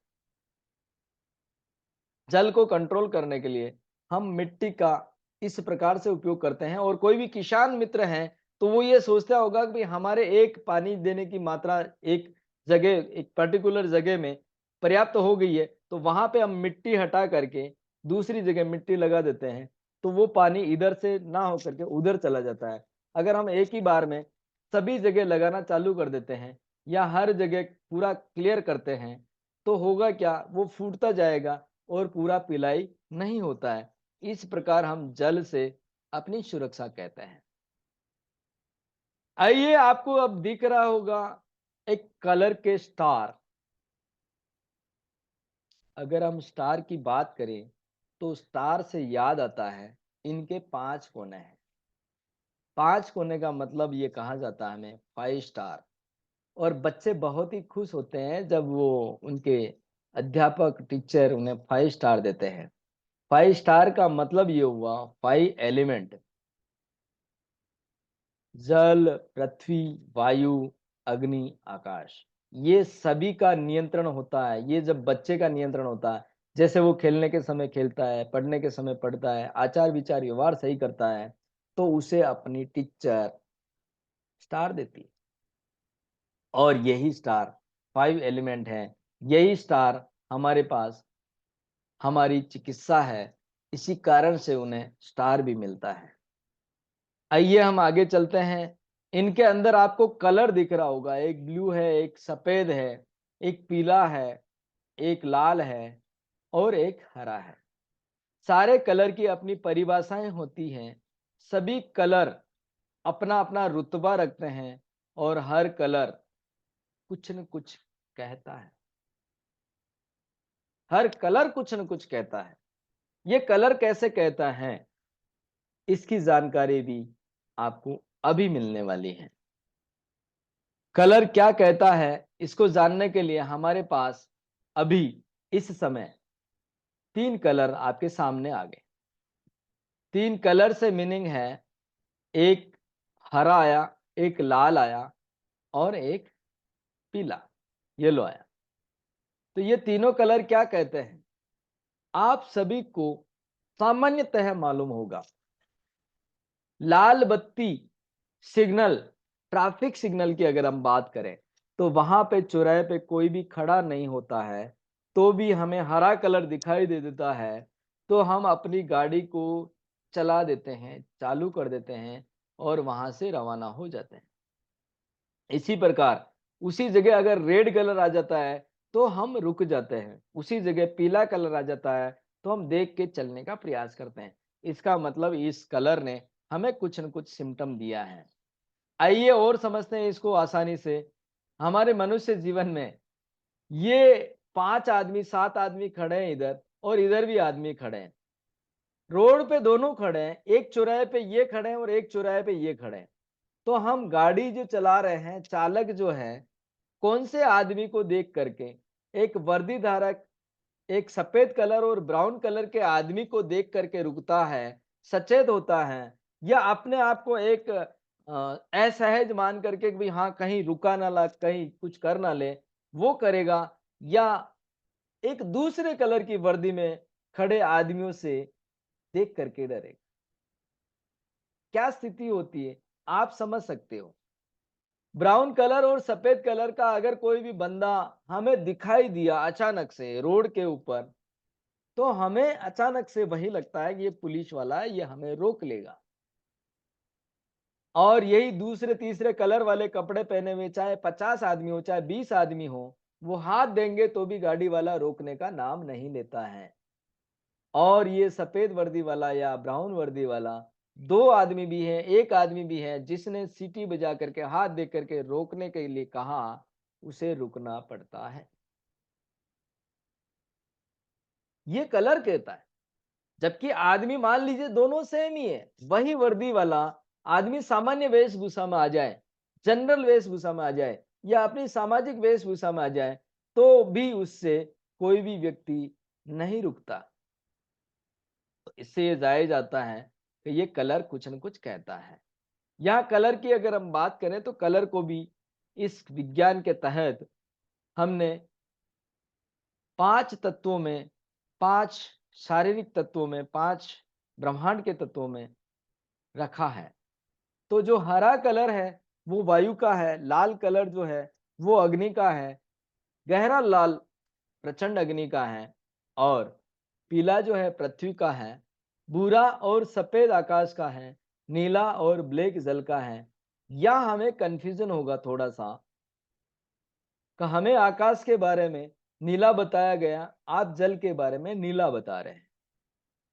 Speaker 1: जल को कंट्रोल करने के लिए हम मिट्टी का इस प्रकार से उपयोग करते हैं और कोई भी किसान मित्र हैं तो वो ये सोचता होगा कि हमारे एक पानी देने की मात्रा एक जगह, एक पर्टिकुलर जगह में पर्याप्त हो गई है, तो वहां पे हम मिट्टी हटा करके दूसरी जगह मिट्टी लगा देते हैं, तो वो पानी इधर से ना हो करके उधर चला जाता है। अगर हम एक ही बार में सभी जगह लगाना चालू कर देते हैं या हर जगह पूरा क्लियर करते हैं, तो होगा क्या, वो फूटता जाएगा और पूरा पिलाई नहीं होता है। इस प्रकार हम जल से अपनी सुरक्षा कहते हैं। आइए आपको अब दिख रहा होगा एक कलर के स्टार। अगर हम स्टार की बात करें तो स्टार से याद आता है इनके 5 कोने हैं। 5 कोने का मतलब ये कहा जाता है हमें 5 स्टार। और बच्चे बहुत ही खुश होते हैं जब वो उनके अध्यापक, टीचर उन्हें 5 स्टार देते हैं। 5 स्टार का मतलब ये हुआ 5 एलिमेंट, जल, पृथ्वी, वायु, अग्नि, आकाश। ये सभी का नियंत्रण होता है। ये जब बच्चे का नियंत्रण होता है, जैसे वो खेलने के समय खेलता है, पढ़ने के समय पढ़ता है, आचार-विचार, व्यवहार सही करता है, तो उसे अपनी टीचर स्टार देती है। और यही स्टार 5 एलिमेंट हैं। यही स्टार हमारे पास हमारी चिकित्सा है। इसी कारण से उन्हें स्टार भी मिलता है। आइए हम आगे चलते हैं। इनके अंदर आपको कलर दिख रहा होगा, एक ब्लू है, एक सफेद है, एक पीला है, एक लाल है और एक हरा है। सारे कलर की अपनी परिभाषाएं होती हैं। सभी कलर अपना-अपना रुतबा रखते हैं और हर कलर कुछ न कुछ कहता है। हर कलर कुछ न कुछ कहता है। ये कलर कैसे कहता है, इसकी जानकारी भी आपको अभी मिलने वाली है। कलर क्या कहता है, इसको जानने के लिए हमारे पास अभी इस समय 3 कलर आपके सामने आ गए। 3 कलर से मीनिंग है, एक हरा आया, एक लाल आया और एक पीला, येलो आया। तो ये तीनों कलर क्या कहते हैं? आप सभी को सामान्यतः मालूम होगा। लाल बत्ती सिग्नल, ट्रैफिक सिग्नल की अगर हम बात करें, तो वहां पे चौराहे पे कोई भी खड़ा नहीं होता है, तो भी हमें हरा कलर दिखाई दे देता है, तो हम अपनी गाड़ी को चला देते हैं, चालू कर देते हैं और वहां से रवाना हो जाते हैं। इसी प्रकार उसी जगह अगर रेड कलर आ जाता है, तो हम रुक जाते हैं। उसी जगह पीला कलर आ जाता है, तो हम देख के चलने का प्रयास करते हैं। इसका मतलब इस कलर ने हमें कुछ न कुछ सिम्पटम दिया है। आइए और समझते हैं इसको आसानी से। हमारे मनुष्य जीवन में ये 5 आदमी, 7 आदमी खड़े हैं इधर और इधर भी आदमी खड़े हैं। रोड पे दोनों खड़े हैं, एक चौराहे पे ये खड़े हैं और एक चौराहे पे ये खड़े हैं। तो हम गाड़ी जो चला रहे हैं, चालक जो है, कौन से आदमी को देख करके, एक वर्दी धारक, एक सफेद कलर और ब्राउन कलर के आदमी को देख करके रुकता है, सचेत होता है, या अपने आप को एक असहज मान करके कि भाई हाँ, कहीं रुका ना ला, कहीं कुछ कर ना ले, वो करेगा, या एक दूसरे कलर की वर्दी में खड़े आदमियों से देख करके डरेगा। क्या स्थिति होती है, आप समझ सकते हो। ब्राउन कलर और सफेद कलर का अगर कोई भी बंदा हमें दिखाई दिया अचानक से रोड के ऊपर, तो हमें अचानक से वही लगता है कि ये पुलिस वाला है, ये हमें रोक लेगा। और यही दूसरे तीसरे कलर वाले कपड़े पहने हुए चाहे 50 आदमी हो, चाहे 20 आदमी हो, वो हाथ देंगे तो भी गाड़ी वाला रोकने का नाम नहीं लेता है। और ये सफेद वर्दी वाला या ब्राउन वर्दी वाला 2 आदमी भी है, 1 आदमी भी है जिसने सीटी बजा करके हाथ दे करके रोकने के लिए कहा, उसे रुकना पड़ता है। ये कलर कहता है। जबकि आदमी मान लीजिए दोनों सेम ही है, वही वर्दी वाला आदमी सामान्य वेशभूषा में आ जाए, जनरल वेशभूषा में आ जाए या अपनी सामाजिक वेशभूषा में आ जाए, तो भी उससे कोई भी व्यक्ति नहीं रुकता। तो इससे ये जाया जाता है कि ये कलर कुछ न कुछ कहता है। यहाँ कलर की अगर हम बात करें तो कलर को भी इस विज्ञान के तहत हमने 5 तत्वों में, 5 शारीरिक तत्वों में, 5 ब्रह्मांड के तत्वों में रखा है। तो जो हरा कलर है वो वायु का है, लाल कलर जो है वो अग्नि का है, गहरा लाल प्रचंड अग्नि का है और पीला जो है पृथ्वी का है, भूरा और सफेद आकाश का है, नीला और ब्लैक जल का है। या हमें कन्फ्यूजन होगा थोड़ा सा कि हमें आकाश के बारे में नीला बताया गया, आप जल के बारे में नीला बता रहे हैं।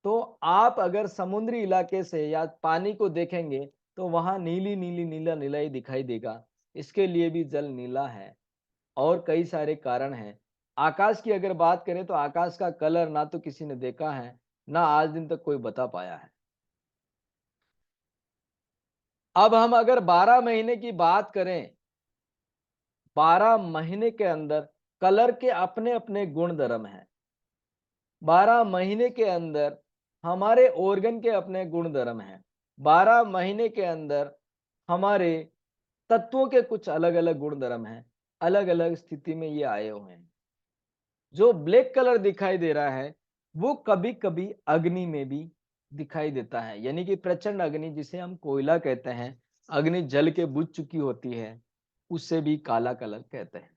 Speaker 1: तो आप अगर समुद्री इलाके से या पानी को देखेंगे तो वहां नीली नीली नीला नीला ही दिखाई देगा। इसके लिए भी जल नीला है और कई सारे कारण हैं। आकाश की अगर बात करें तो आकाश का कलर ना तो किसी ने देखा है, ना आज दिन तक कोई बता पाया है। अब हम अगर 12 महीने की बात करें, 12 महीने के अंदर कलर के अपने अपने गुण धर्म हैं। 12 महीने के अंदर हमारे ऑर्गन के अपने गुण धर्म हैं। 12 महीने के अंदर हमारे तत्वों के कुछ अलग अलग गुण धर्म हैं। अलग अलग स्थिति में ये आए हुए हैं। जो ब्लैक कलर दिखाई दे रहा है वो कभी कभी अग्नि में भी दिखाई देता है, यानी कि प्रचंड अग्नि जिसे हम कोयला कहते हैं, अग्नि जल के बुझ चुकी होती है, उससे भी काला कलर कहते हैं।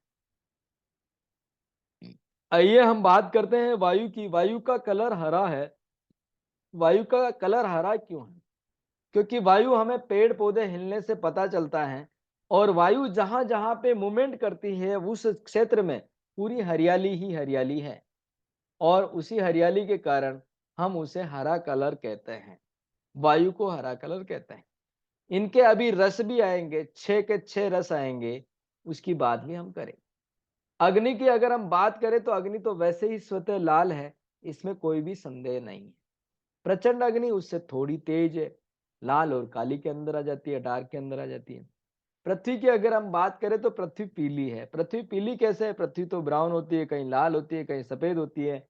Speaker 1: आइए हम बात करते हैं वायु की। वायु का कलर हरा है। वायु का कलर हरा क्यों है? क्योंकि वायु हमें पेड़ पौधे हिलने से पता चलता है, और वायु जहां जहां पे मूवमेंट करती है उस क्षेत्र में पूरी हरियाली ही हरियाली है, और उसी हरियाली के कारण हम उसे हरा कलर कहते हैं। वायु को हरा कलर कहते हैं। इनके अभी रस भी आएंगे, 6 के 6 रस आएंगे, उसकी बात भी हम करें। अग्नि की अगर हम बात करें तो अग्नि तो वैसे ही स्वतः लाल है, इसमें कोई भी संदेह नहीं है। प्रचंड अग्नि उससे थोड़ी तेज है, लाल और काली के अंदर आ जाती है, डार्क के अंदर आ जाती है। पृथ्वी की अगर हम बात करें तो पृथ्वी पीली है। पृथ्वी पीली कैसे है? पृथ्वी तो ब्राउन होती है, कहीं लाल होती है, कहीं सफेद होती है।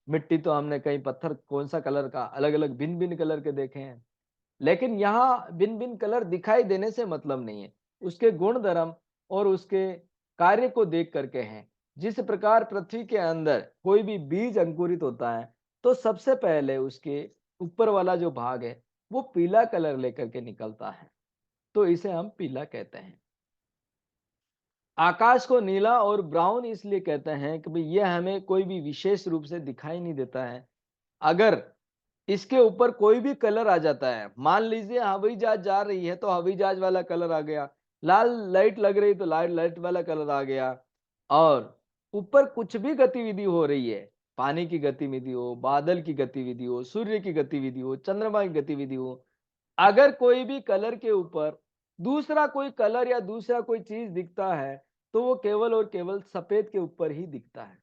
Speaker 1: मिट्टी तो हमने कहीं पत्थर कौन सा कलर का अलग अलग भिन्न भिन्न कलर के देखे हैं, लेकिन यहाँ भिन्न भिन्न कलर दिखाई देने से मतलब नहीं है, उसके गुण धर्म और उसके कार्य को देख करके हैं। जिस प्रकार पृथ्वी के अंदर कोई भी बीज अंकुरित होता है तो सबसे पहले उसके ऊपर वाला जो भाग है वो पीला कलर लेकर के निकलता है, तो इसे हम पीला कहते हैं। आकाश को नीला और ब्राउन इसलिए कहते हैं कि भाई ये हमें कोई भी विशेष रूप से दिखाई नहीं देता है। अगर इसके ऊपर कोई भी कलर आ जाता है, मान लीजिए हवाई जहाज जा रही है तो हवाई जहाज वाला कलर आ गया, लाल लाइट लग रही तो लाल लाइट वाला कलर आ गया, और ऊपर कुछ भी गतिविधि हो रही है, पानी की गतिविधि हो, बादल की गतिविधि हो, सूर्य की गतिविधि हो, चंद्रमा की गतिविधि हो, अगर कोई भी कलर के ऊपर दूसरा कोई कलर या दूसरा कोई चीज दिखता है तो वो केवल और केवल सफेद के ऊपर ही दिखता है।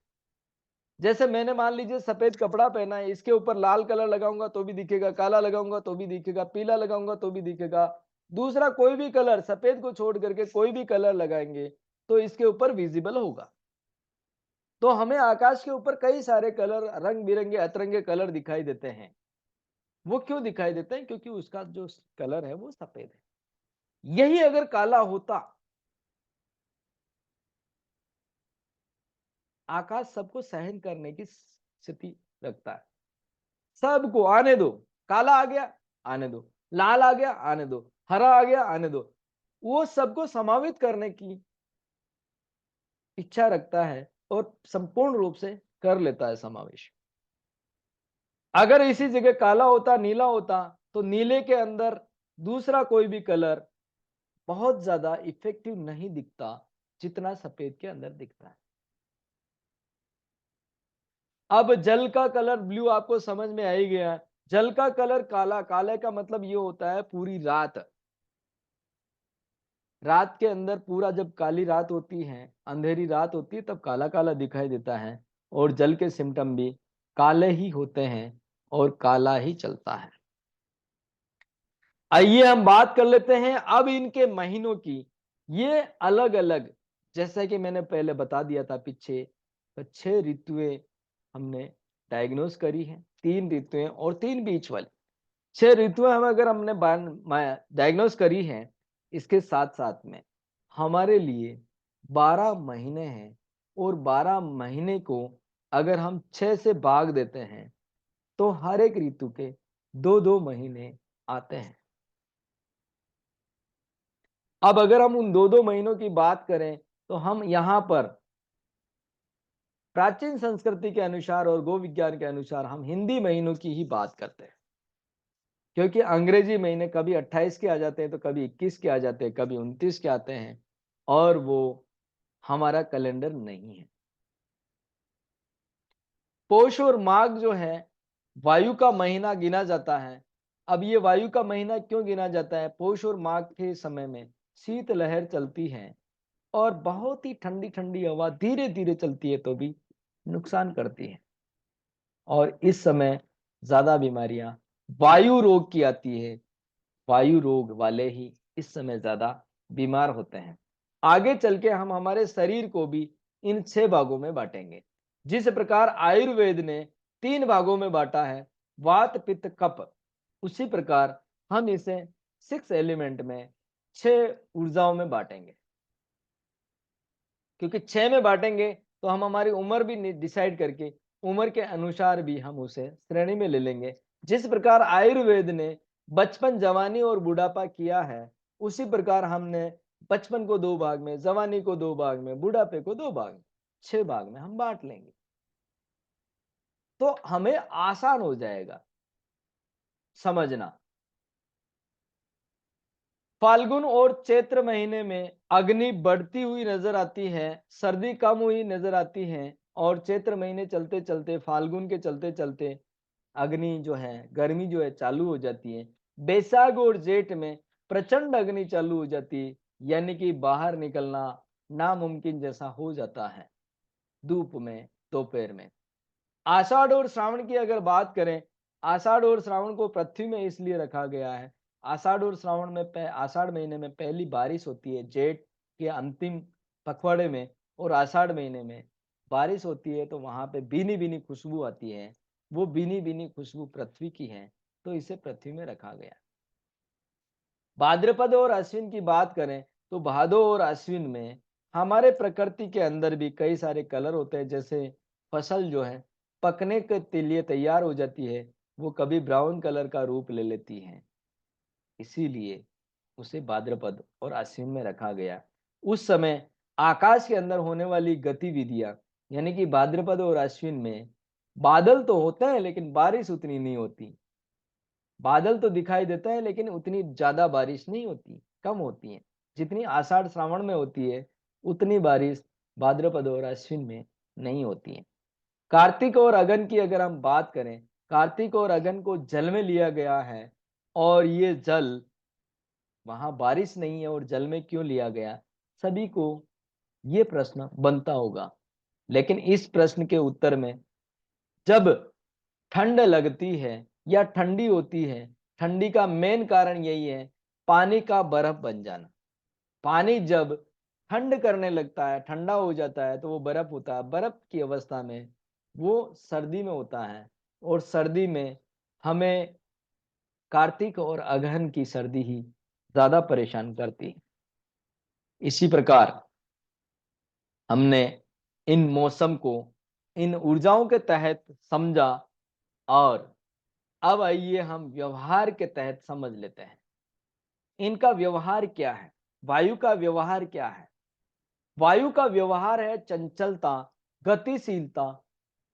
Speaker 1: जैसे मैंने मान लीजिए सफेद कपड़ा पहना है, इसके ऊपर लाल कलर लगाऊंगा तो भी दिखेगा, काला लगाऊंगा तो भी दिखेगा, पीला लगाऊंगा तो भी दिखेगा। दूसरा कोई भी कलर सफेद को छोड़ करके कोई भी कलर लगाएंगे तो इसके ऊपर विजिबल होगा। तो हमें आकाश के ऊपर कई सारे कलर, रंग बिरंगे अतरंगे कलर दिखाई देते हैं। वो क्यों दिखाई देते हैं? क्योंकि उसका जो कलर है वो सफेद है। यही अगर काला होता, आकाश सबको सहन करने की स्थिति रखता है। सबको आने दो, काला आ गया आने दो, लाल आ गया आने दो, हरा आ गया आने दो, वो सबको समावित करने की इच्छा रखता है और संपूर्ण रूप से कर लेता है समावेश। अगर इसी जगह काला होता, नीला होता, तो नीले के अंदर दूसरा कोई भी कलर बहुत ज्यादा इफेक्टिव नहीं दिखता जितना सफेद के अंदर दिखता है। अब जल का कलर ब्लू आपको समझ में आ ही गया। जल का कलर काला, काले का मतलब ये होता है पूरी रात। रात के अंदर पूरा जब काली रात होती है, अंधेरी रात होती है, तब काला काला दिखाई देता है, और जल के सिम्टम भी काले ही होते हैं और काला ही चलता है। आइए हम बात कर लेते हैं अब इनके महीनों की। ये अलग अलग, जैसा कि मैंने पहले बता दिया था पीछे, तो 6 ऋतुएं हमने डायग्नोस करी है, 3 ऋतुएं और 3 बीच वाली 6 ऋतुएं हम अगर हमने डायग्नोस करी है, इसके साथ साथ में हमारे लिए 12 महीने हैं, और 12 महीने को अगर हम 6 से भाग देते हैं तो हर एक ऋतु के 2-2 महीने आते हैं। अब अगर हम उन 2-2 महीनों की बात करें तो हम यहाँ पर प्राचीन संस्कृति के अनुसार और गो विज्ञान के अनुसार हम हिंदी महीनों की ही बात करते हैं, क्योंकि अंग्रेजी महीने कभी 28 के आ जाते हैं तो कभी 21 के आ जाते हैं, कभी 29 के आते हैं, और वो हमारा कैलेंडर नहीं है। पौष और माघ जो है वायु का महीना गिना जाता है। अब ये वायु का महीना क्यों गिना जाता है? पौष और माघ के समय में शीत लहर चलती है और बहुत ही ठंडी-ठंडी हवा धीरे-धीरे चलती है तो भी नुकसान करती है। और इस समय ज़्यादा बीमारियाँ वायु रोग की आती है। वायु रोग वाले ही इस समय ज़्यादा बीमार होते हैं। आगे चल के हम हमारे शरीर को भी इन 6 भागों में बाँटेंगे। जिस प्रकार आयुर्वेद ने 3 भागों में बाँटा है, वात, पित्त, कफ, उसी प्रकार हम इसे 6 एलिमेंट में 6 ऊर्जाओं में बाँटेंगे। क्योंकि 6 में बाँटेंगे तो हम हमारी उम्र भी डिसाइड करके उम्र के अनुसार भी हम उसे श्रेणी में ले लेंगे। जिस प्रकार आयुर्वेद ने बचपन, जवानी और बुढ़ापा किया है, उसी प्रकार हमने बचपन को 2 भाग में, जवानी को 2 भाग में, बुढ़ापे को 2 भाग में, 6 भाग में हम बाँट लेंगे। तो हमें आसान हो जाएगा समझना। फाल्गुन और चैत्र महीने में अग्नि बढ़ती हुई नजर आती है, सर्दी कम हुई नजर आती है और चैत्र महीने चलते चलते, फाल्गुन के चलते चलते अग्नि जो है, गर्मी जो है चालू हो जाती है। बैसाख और जेठ में प्रचंड अग्नि चालू हो जाती है, यानी कि बाहर निकलना नामुमकिन जैसा हो जाता है धूप में, दोपहर में। आषाढ़ और श्रावण की अगर बात करें, आषाढ़ और श्रावण को पृथ्वी में इसलिए रखा गया है। आषाढ़ और श्रावण में आषाढ़ महीने में पहली बारिश होती है, जेठ के अंतिम पखवाड़े में और आषाढ़ महीने में बारिश होती है, तो वहां पे भीनी भीनी खुशबू आती है। वो भीनी भीनी खुशबू पृथ्वी की है, तो इसे पृथ्वी में रखा गया। भाद्रपद और अश्विन की बात करें तो भादो और अश्विन में हमारे प्रकृति के अंदर भी कई सारे कलर होते हैं। जैसे फसल जो है पकने के लिए तैयार हो जाती है, वो कभी ब्राउन कलर का रूप ले लेती है, इसीलिए उसे भाद्रपद और अश्विन में रखा गया। उस समय आकाश के अंदर होने वाली गतिविधियां, यानी कि भाद्रपद और अश्विन में बादल तो होते हैं लेकिन बारिश उतनी नहीं होती। बादल तो दिखाई देते हैं लेकिन उतनी ज्यादा बारिश नहीं होती, कम होती है। जितनी आषाढ़ श्रावण में होती है उतनी बारिश भाद्रपद और अश्विन में नहीं होती है। कार्तिक और अगन की अगर हम बात करें, कार्तिक और अगन को जल में लिया गया है और ये जल, वहां बारिश नहीं है और जल में क्यों लिया गया, सभी को ये प्रश्न बनता होगा। लेकिन इस प्रश्न के उत्तर में, जब ठंड लगती है या ठंडी होती है, ठंडी का मेन कारण यही है पानी का बर्फ बन जाना। पानी जब ठंड करने लगता है, ठंडा हो जाता है, तो वो बर्फ होता है। बर्फ की अवस्था में वो सर्दी में होता है और सर्दी में हमें कार्तिक और अगहन की सर्दी ही ज्यादा परेशान करती है। इसी प्रकार हमने इन मौसम को इन ऊर्जाओं के तहत समझा और अब आइए हम व्यवहार के तहत समझ लेते हैं। इनका व्यवहार क्या है? वायु का व्यवहार क्या है? वायु का व्यवहार है चंचलता, गतिशीलता,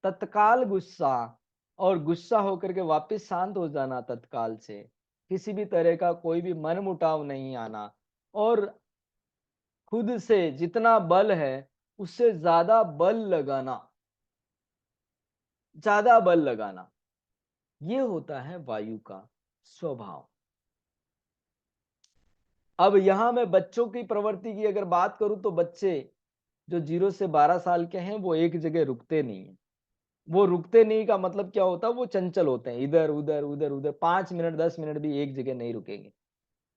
Speaker 1: तत्काल गुस्सा और गुस्सा होकर के वापस शांत हो जाना तत्काल से, किसी भी तरह का कोई भी मनमुटाव नहीं आना और खुद से जितना बल है उससे ज्यादा बल लगाना, ये होता है वायु का स्वभाव। अब यहां मैं बच्चों की प्रवृत्ति की अगर बात करूं तो बच्चे जो 0 से 12 साल के हैं वो एक जगह रुकते नहीं है। वो रुकते नहीं का मतलब क्या होता है, वो चंचल होते हैं, इधर उधर उधर उधर 5 मिनट 10 मिनट भी एक जगह नहीं रुकेंगे।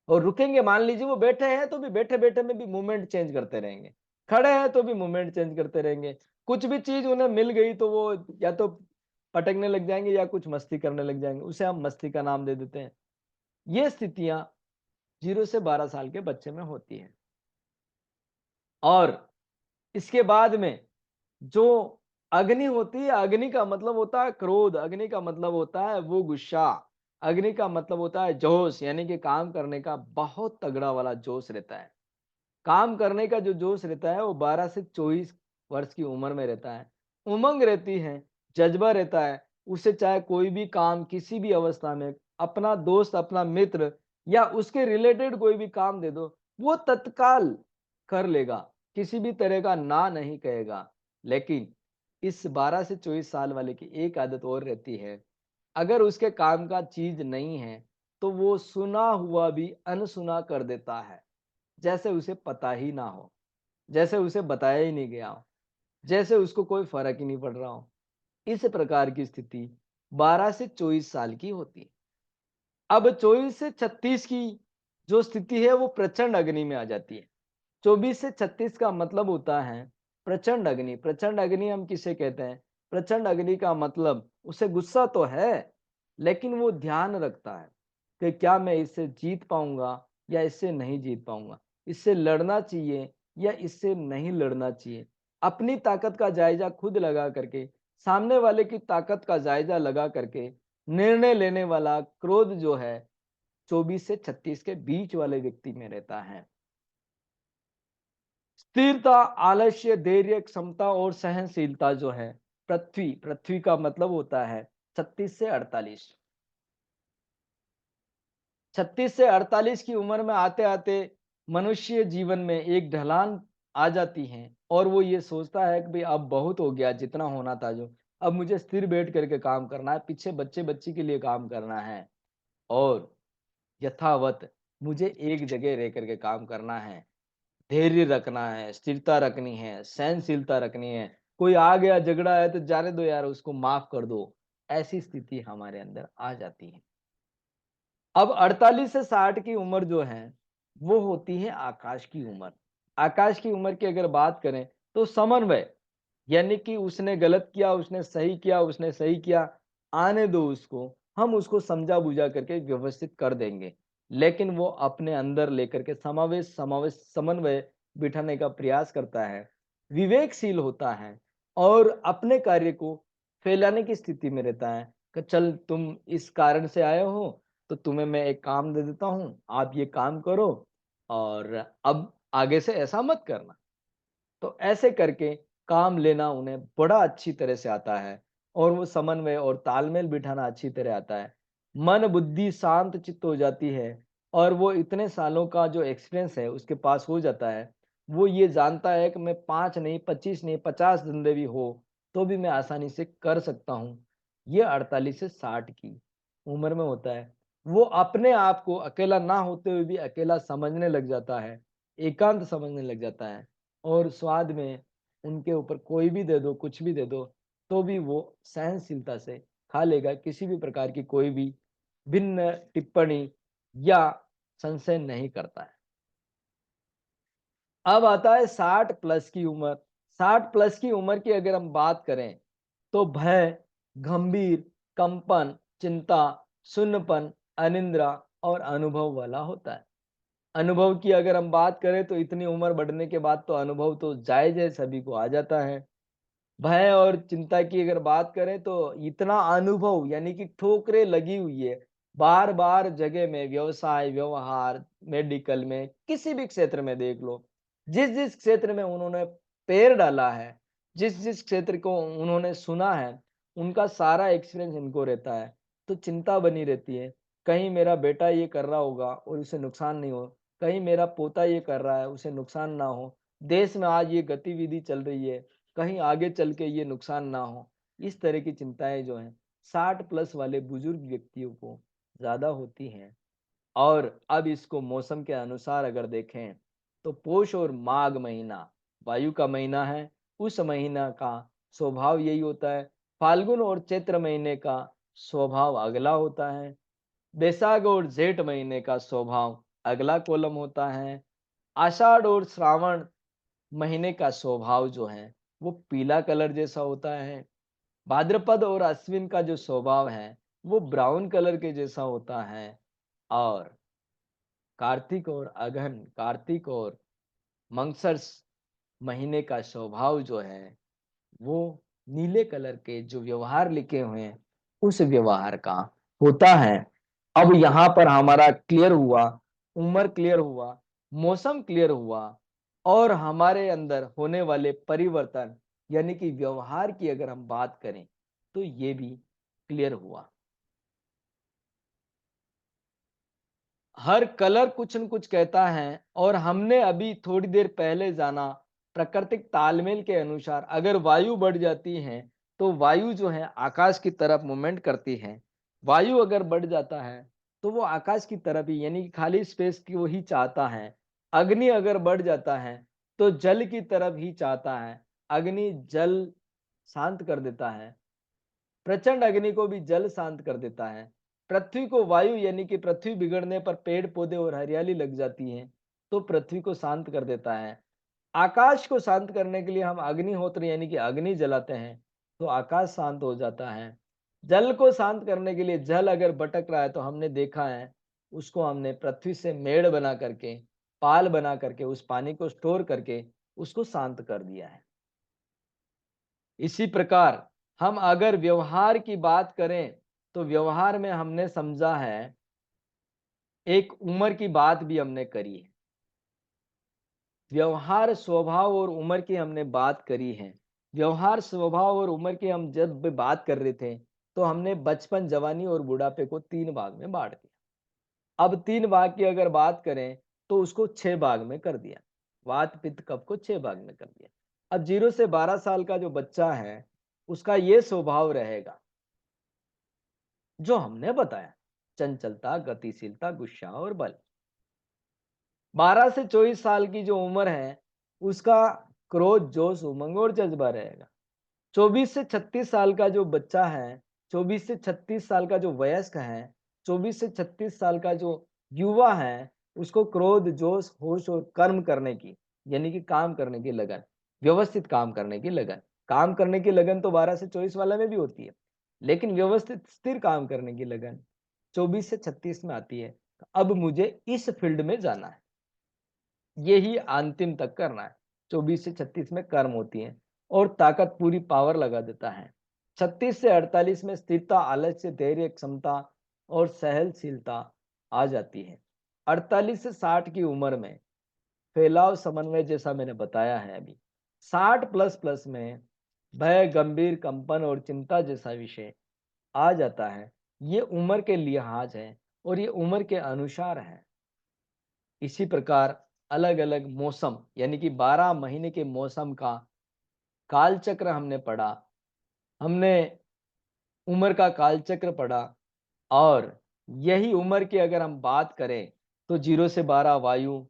Speaker 1: और रुकेंगे, मान लीजिए वो बैठे हैं तो भी बैठे बैठे में भी मूवमेंट चेंज करते रहेंगे, खड़े हैं तो भी मूवमेंट चेंज करते रहेंगे। कुछ भी चीज उन्हें मिल गई तो वो या तो पटकने लग जाएंगे या कुछ मस्ती करने लग जाएंगे, उसे हम मस्ती का नाम दे देते हैं। ये स्थितियां 0 से 12 साल के बच्चे में होती है। और इसके बाद में जो अग्नि होती है, अग्नि का मतलब होता है क्रोध, अग्नि का मतलब होता है वो गुस्सा, अग्नि का मतलब होता है जोश, यानी कि काम करने का बहुत तगड़ा वाला जोश रहता है। काम करने का जो जोश रहता है वो 12 से 24 वर्ष की उम्र में रहता है। उमंग रहती है, जज्बा रहता है, उसे चाहे कोई भी काम किसी भी अवस्था में अपना दोस्त, अपना मित्र या उसके रिलेटेड कोई भी काम दे दो, वो तत्काल कर लेगा, किसी भी तरह का ना नहीं कहेगा। लेकिन इस 12 से 24 साल वाले की एक आदत और रहती है, अगर उसके काम का चीज नहीं है तो वो सुना हुआ भी अनसुना कर देता है, जैसे उसे पता ही ना हो, जैसे उसे बताया ही नहीं गया हो, जैसे उसको कोई फ़र्क ही नहीं पड़ रहा हो। इस प्रकार की स्थिति 12 से 24 साल की होती है। अब 24 से 36 की जो स्थिति है वो प्रचंड अग्नि में आ जाती है। 24 से 36 का मतलब होता है प्रचंड अग्नि। प्रचंड अग्नि हम किसे कहते हैं? प्रचंड अग्नि का मतलब उसे गुस्सा तो है, लेकिन वो ध्यान रखता है कि क्या मैं इससे जीत पाऊँगा या इससे नहीं जीत पाऊँगा? इससे लड़ना चाहिए या इससे नहीं लड़ना चाहिए? अपनी ताकत का जायज़ा खुद लगा करके, सामने वाले की ताकत का जायज़ा लगा करके, निर्णय लेने वाला क्रोध जो है 24 से 36 के बीच वाले व्यक्ति में रहता है। स्थिरता, आलस्य, धैर्य, क्षमता और सहनशीलता जो है पृथ्वी का मतलब होता है 36 से 48। 36 से 48 की उम्र में आते-आते मनुष्य जीवन में एक ढलान आ जाती है और वो ये सोचता है कि भई अब बहुत हो गया जितना होना था जो, अब मुझे स्थिर बैठ करके काम करना है, पीछे बच्चे-बच्ची के लिए काम करना है और यथावत मुझे एक जगह रह करके काम करना है। धैर्य रखना है, स्थिरता रखनी है, सहनशीलता रखनी है। कोई आ गया झगड़ा है तो जाने दो यार उसको माफ़ कर दो। ऐसी स्थिति हमारे अंदर आ जाती है। अब 48 से 60 की उम्र जो है, वो होती है आकाश की उम्र। आकाश की उम्र की अगर बात करें तो समन्वय, यानी कि उसने गलत किया, उसने सही किया, आने दो उसको। हम उसको समझा-बुझा करके व्यवस्थित कर देंगे। लेकिन वो अपने अंदर लेकर के समन्वय बिठाने का प्रयास करता है, विवेकशील होता है और अपने कार्य को फैलाने की स्थिति में रहता है कि चल तुम इस कारण से आए हो, तो तुम्हें मैं एक काम दे देता हूँ, आप ये काम करो और अब आगे से ऐसा मत करना। तो ऐसे करके काम लेना उन्हें बड़ा अच्छी तरह से आता है और वो समन्वय और तालमेल बिठाना अच्छी तरह आता है। मन बुद्धि शांत चित्त हो जाती है और वो इतने सालों का जो एक्सपीरियंस है उसके पास हो जाता है। वो ये जानता है कि मैं 5 नहीं, 25 नहीं, 50 धंधे भी हो, तो भी मैं आसानी से कर सकता हूँ। ये 48 से 60 की उम्र में होता है। वो अपने आप को अकेला ना होते हुए भी अकेला समझने लग जाता है, एकांत समझने लग जाता है। और स्वाद में उनके ऊपर कोई भी दे दो, कुछ भी दे दो, तो भी वो सहनशीलता से खा लेगा। किसी भी प्रकार की कोई भी भिन्न टिप्पणी या संशय नहीं करता है। अब आता है 60 प्लस की उम्र। 60 प्लस की उम्र की अगर हम बात करें, तो भय, गंभीर, कंपन, चिंता, शून्यपन, अनिद्रा और अनुभव वाला होता है। अनुभव की अगर हम बात करें तो इतनी उम्र बढ़ने के बाद तो अनुभव तो जायज़ है, सभी को आ जाता है। भय और चिंता की अगर बात करें तो इतना अनुभव यानी कि ठोकरें लगी हुई है। बार-बार जगह में व्यवसाय, व्यवहार, मेडिकल में, किसी भी क्षेत्र में देख लो। जिस-जिस क्षेत्र में उन्होंने पैर डाला है, जिस-जिस क्षेत्र को उन्होंने सुना है, उनका सारा एक्सपीरियंस इनको रहता है। तो चिंता बनी रहती है, कहीं मेरा बेटा ये कर रहा होगा और उसे नुकसान नहीं हो, कहीं मेरा पोता ये कर रहा है, उसे नुकसान ना हो। देश में आज ये गतिविधि चल रही है, कहीं आगे चल के ये नुकसान ना हो। इस तरह की चिंताएँ जो हैं 60 प्लस वाले बुजुर्ग व्यक्तियों को ज़्यादा होती हैं। और अब इसको मौसम के अनुसार अगर देखें तो पौष और माघ महीना वायु का महीना है। उस महीना का स्वभाव यही होता है। फाल्गुन और चैत्र महीने का स्वभाव अगला होता है। बैसाख और जेठ महीने का स्वभाव अगला कॉलम होता है। आषाढ़ और श्रावण महीने का स्वभाव जो है वो पीला कलर जैसा होता है। भाद्रपद और अश्विन का जो स्वभाव है वो ब्राउन कलर के जैसा होता है और कार्तिक और मंगसर्स महीने का स्वभाव जो है वो नीले कलर के जो व्यवहार लिखे हुए हैं उस व्यवहार का होता है। अब यहाँ पर हमारा क्लियर हुआ, उम्र क्लियर हुआ, मौसम क्लियर हुआ और हमारे अंदर होने वाले परिवर्तन यानी कि व्यवहार की अगर हम बात करें तो ये भी क्लियर हुआ। हर कलर कुछ न कुछ कहता है और हमने अभी थोड़ी देर पहले जाना प्राकृतिक तालमेल के अनुसार अगर वायु बढ़ जाती है तो वायु जो है आकाश की तरफ मूवमेंट करती है। वायु अगर बढ़ जाता है तो वो आकाश की तरफ ही यानी कि खाली स्पेस को ही चाहता है। अग्नि अगर बढ़ जाता है तो जल की तरफ ही चाहता है। अग्नि जल शांत कर देता है। प्रचंड अग्नि को भी जल शांत कर देता है। पृथ्वी को वायु यानी कि पृथ्वी बिगड़ने पर पेड़ पौधे और हरियाली लग जाती है, तो पृथ्वी को शांत कर देता है। आकाश को शांत करने के लिए हम अग्निहोत्र यानी कि अग्नि जलाते हैं, तो आकाश शांत हो जाता है। जल को शांत करने के लिए जल अगर भटक रहा है तो हमने देखा है, उसको हमने पृथ्वी से मेड़ बना करके, पाल बना करके, उस पानी को स्टोर करके उसको शांत कर दिया है। इसी प्रकार हम अगर व्यवहार की बात करें, तो व्यवहार में हमने समझा है, एक उम्र की बात भी हमने करी है। व्यवहार, स्वभाव और उम्र की हमने बात करी है। व्यवहार, स्वभाव और उम्र की हम जब भी बात कर रहे थे, तो हमने बचपन, जवानी और बुढ़ापे को 3 भाग में बाँट दिया। अब 3 भाग की अगर बात करें, तो उसको 6 भाग में कर दिया। वात, पित्त, कफ को 6 भाग में कर दिया। अब 0 से 12 साल का जो बच्चा है, उसका ये स्वभाव रहेगा, जो हमने बताया, चंचलता, गतिशीलता, गुस्सा और बल। 12 से 24 साल की जो उम्र है, उसका क्रोध, जोश, उमंग और जज्बा रहेगा। 24 से 36 साल का जो बच्चा है, 24 से 36 साल का जो वयस्क है, 24 से 36 साल का जो युवा है, उसको क्रोध, जोश, होश और कर्म करने की, यानी कि काम करने की लगन, व्यवस्थित काम करने की लगन। काम करने की लगन तो 12 से 24 वाले में भी होती है, लेकिन व्यवस्थित स्थिर काम करने की लगन 24 से 36 में आती है। अब मुझे इस फील्ड में जाना है, यही अंतिम तक करना है। 24 से 36 में कर्म होती है और ताकत पूरी पावर लगा देता है। 36 से 48 में स्थिरता, आलस्य, धैर्य, क्षमता और सहनशीलता आ जाती है। 48 से 60 की उम्र में फैलाव, समन्वय जैसा मैंने बताया है अभी। 60 प्लस प्लस में भय, गंभीर कंपन और चिंता जैसा विषय आ जाता है। ये उम्र के लिहाज है और ये उम्र के अनुसार है। इसी प्रकार अलग-अलग मौसम यानी कि 12 महीने के मौसम का कालचक्र हमने पढ़ा। हमने उम्र का कालचक्र पढ़ा और यही उम्र की अगर हम बात करें, तो 0 से 12 वायु,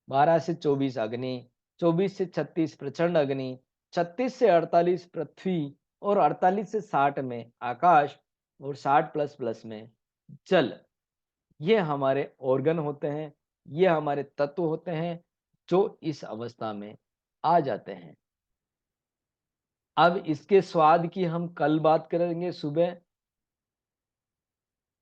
Speaker 1: 12 से 24 अग्नि, 24 से 36 प्रचंड अग्नि, 36 से 48 पृथ्वी और 48 से 60 में आकाश और 60 प्लस प्लस में जल। ये हमारे ऑर्गन होते हैं, ये हमारे तत्व होते हैं, जो इस अवस्था में आ जाते हैं। अब इसके स्वाद की हम कल बात करेंगे सुबह।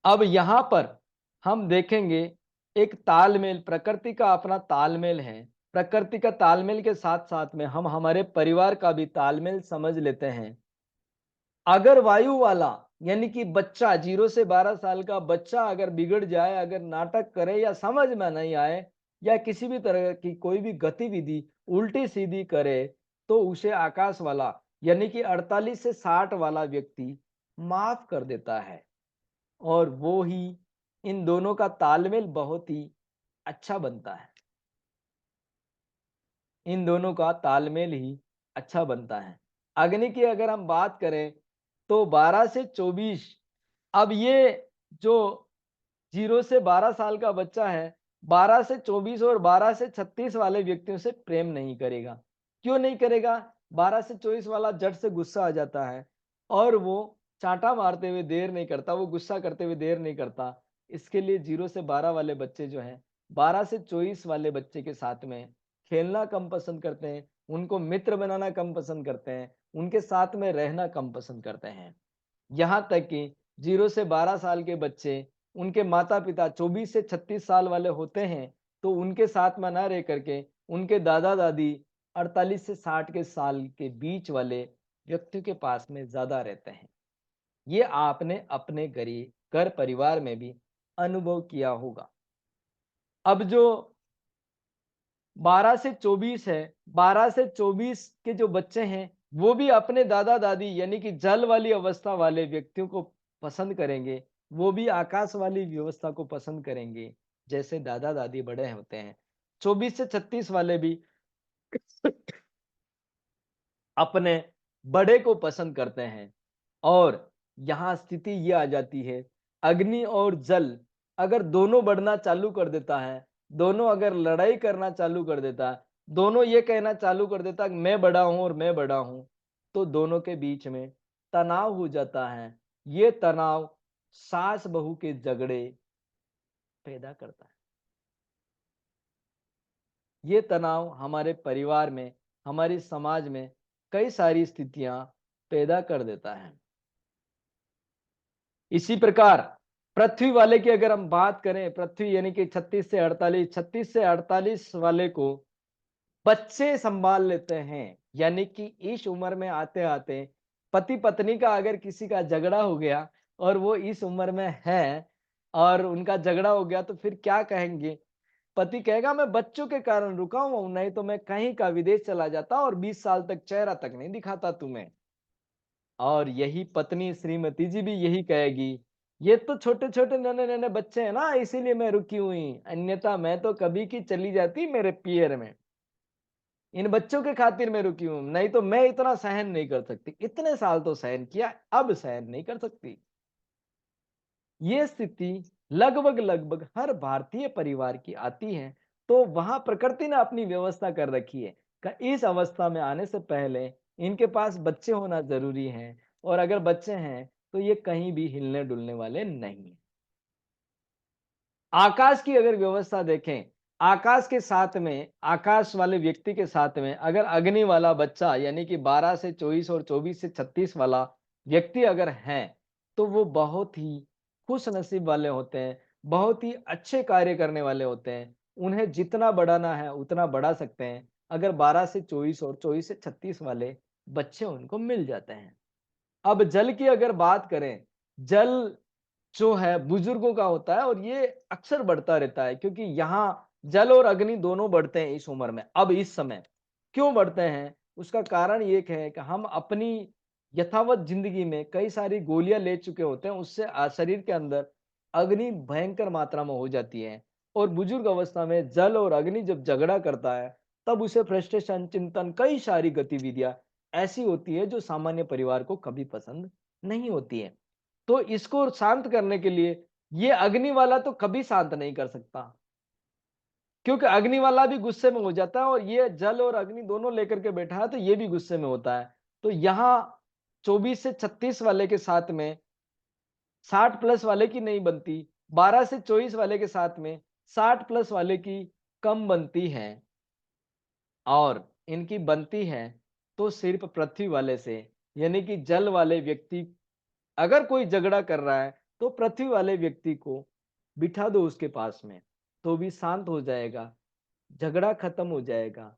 Speaker 1: अब यहाँ पर हम देखेंगे एक तालमेल, प्रकृति का अपना तालमेल है। प्रकृति का तालमेल के साथ-साथ में हम हमारे परिवार का भी तालमेल समझ लेते हैं। अगर वायु वाला यानी कि बच्चा 0 से 12 साल का बच्चा अगर बिगड़ जाए, अगर नाटक करे या समझ में नहीं आए या किसी भी तरह की कोई भी गतिविधि उल्टी-सीधी करे, तो उसे आकाश वाला यानी कि 48 से 60 वाला व्यक्ति माफ कर देता है और वो ही इन दोनों का तालमेल बहुत ही अच्छा बनता है। इन दोनों का तालमेल ही अच्छा बनता है। अग्नि की अगर हम बात करें, तो 12 से 24, अब ये जो 0 से 12 साल का बच्चा है, 12 से 24 और 12 से 36 वाले व्यक्तियों से प्रेम नहीं करेगा। क्यों नहीं करेगा? 12 से 24 वाला झट से गुस्सा आ जाता है और वो चाँटा मारते हुए देर नहीं करता, वो गुस्सा करते हुए देर नहीं करता। इसके लिए 0 से 12 वाले बच्चे जो हैं, 12 से 24 वाले बच्चे के साथ में खेलना कम पसंद करते हैं, उनको मित्र बनाना कम पसंद करते हैं, उनके साथ में रहना कम पसंद करते हैं। यहाँ तक कि 0 से 12 साल के बच्चे, उनके माता-पिता 24 से 36 साल वाले होते हैं, तो उनके साथ में ना रह करके उनके दादा-दादी 48 से 60 के साल के बीच वाले व्यक्तियों के पास में ज़्यादा रहते हैं। ये आपने अपने घर परिवार में भी अनुभव किया होगा। अब जो 12 से 24 है, 12 से 24 के जो बच्चे हैं, वो भी अपने दादा-दादी यानी कि जल वाली अवस्था वाले व्यक्तियों को पसंद करेंगे। वो भी आकाश वाली व्यवस्था को पसंद करेंगे, जैसे दादा-दादी बड़े होते हैं। 24 से 36 वाले भी अपने बड़े को पसंद करते हैं और यहाँ स्थिति ये आ जाती है, अग्नि और जल अगर दोनों बढ़ना चालू कर देता है, दोनों अगर लड़ाई करना चालू कर देता है, दोनों ये कहना चालू कर देता है कि मैं बड़ा हूँ और मैं बड़ा हूँ, तो दोनों के बीच में तनाव हो जाता है। ये तनाव सास-बहू के झगड़े पैदा करता है। ये तनाव हमारे परिवार में, हमारे समाज में कई सारी स्थितियाँ पैदा कर देता है। इसी प्रकार पृथ्वी वाले की अगर हम बात करें, पृथ्वी यानी कि 36 से 48 वाले को बच्चे संभाल लेते हैं। यानी कि इस उम्र में आते-आते पति पत्नी का अगर किसी का झगड़ा हो गया और वो इस उम्र में है और उनका झगड़ा हो गया तो फिर क्या कहेंगे? पति कहेगा मैं बच्चों के कारण रुका हुआ हूँ, नहीं तो मैं कहीं का विदेश चला जाता और 20 साल तक चेहरा तक नहीं दिखाता तुम्हें। और यही पत्नी श्रीमती जी भी यही कहेगी, ये तो छोटे-छोटे नन्हे-नन्हे बच्चे हैं ना इसीलिए मैं रुकी हुई, अन्यथा मैं तो कभी की चली जाती मेरे पियर में। इन बच्चों के खातिर मैं रुकी हूँ, नहीं तो मैं इतना सहन नहीं कर सकती। इतने साल तो सहन किया, अब सहन नहीं कर सकती। ये स्थिति लगभग-लगभग हर भारतीय परिवार की आती है, तो वहाँ प्रकृति ने अपनी व्यवस्था कर रखी है इस अवस्था में आने से पहले इनके पास बच्चे होना ज़रूरी है और अगर बच्चे हैं, तो ये कहीं भी हिलने-डुलने वाले नहीं हैं। आकाश की अगर व्यवस्था देखें, आकाश के साथ में आकाश वाले व्यक्ति के साथ में अगर अग्नि वाला बच्चा यानी कि 12 से 24 और 24 से 36 वाला व्यक्ति अगर है, तो वो बहुत ही खुशनसीब वाले होते हैं, बहुत ही अच्छे कार्य करने वाले होते हैं। उन्हें जितना बढ़ाना है, उतना बढ़ा सकते हैं, अगर 12 से 24 और 24 से 36 वाले बच्चे उनको मिल जाते हैं। अब जल की अगर बात करें, जल जो है बुजुर्गों का होता है और ये अक्सर बढ़ता रहता है क्योंकि यहाँ जल और अग्नि दोनों बढ़ते हैं इस उम्र में। अब इस समय क्यों बढ़ते हैं? उसका कारण ये है कि हम अपनी यथावत ज़िंदगी में कई सारी गोलियाँ ले चुके होते हैं, उससे शरीर के अंदर अग्नि भयंकर मात्रा में हो जाती है और बुजुर्ग अवस्था में जल और अग्नि जब झगड़ा करता है, तब उसे फ्रस्ट्रेशन, चिंतन, कई सारी गतिविधियाँ ऐसी होती है जो सामान्य परिवार को कभी पसंद नहीं होती है। तो इसको शांत करने के लिए ये अग्नि वाला तो कभी शांत नहीं कर सकता क्योंकि अग्नि वाला भी गुस्से में हो जाता है और ये जल और अग्नि दोनों लेकर के बैठा है तो ये भी गुस्से में होता है। तो यहाँ 24 से 36 वाले के साथ में 60 प्लस वाले की नहीं बनती, 12 से 24 वाले के साथ में 60 प्लस वाले की कम बनती है और इनकी बनती है तो सिर्फ पृथ्वी वाले से यानी कि जल वाले व्यक्ति अगर कोई झगड़ा कर रहा है तो पृथ्वी वाले व्यक्ति को बिठा दो उसके पास में तो भी शांत हो जाएगा, झगड़ा खत्म हो जाएगा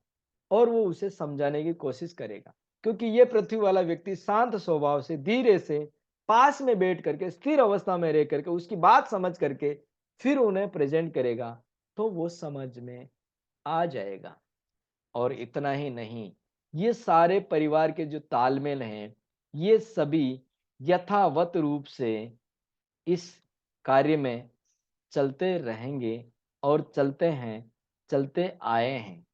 Speaker 1: और वो उसे समझाने की कोशिश करेगा क्योंकि ये पृथ्वी वाला व्यक्ति शांत स्वभाव से धीरे से पास में बैठ करके स्थिर अवस्था में रह करके उसकी बात समझ करके फिर उन्हें प्रेजेंट करेगा तो वो समझ में आ जाएगा। और इतना ही नहीं, ये सारे परिवार के जो तालमेल हैं, ये सभी यथावत रूप से इस कार्य में चलते रहेंगे और चलते हैं, चलते आए हैं।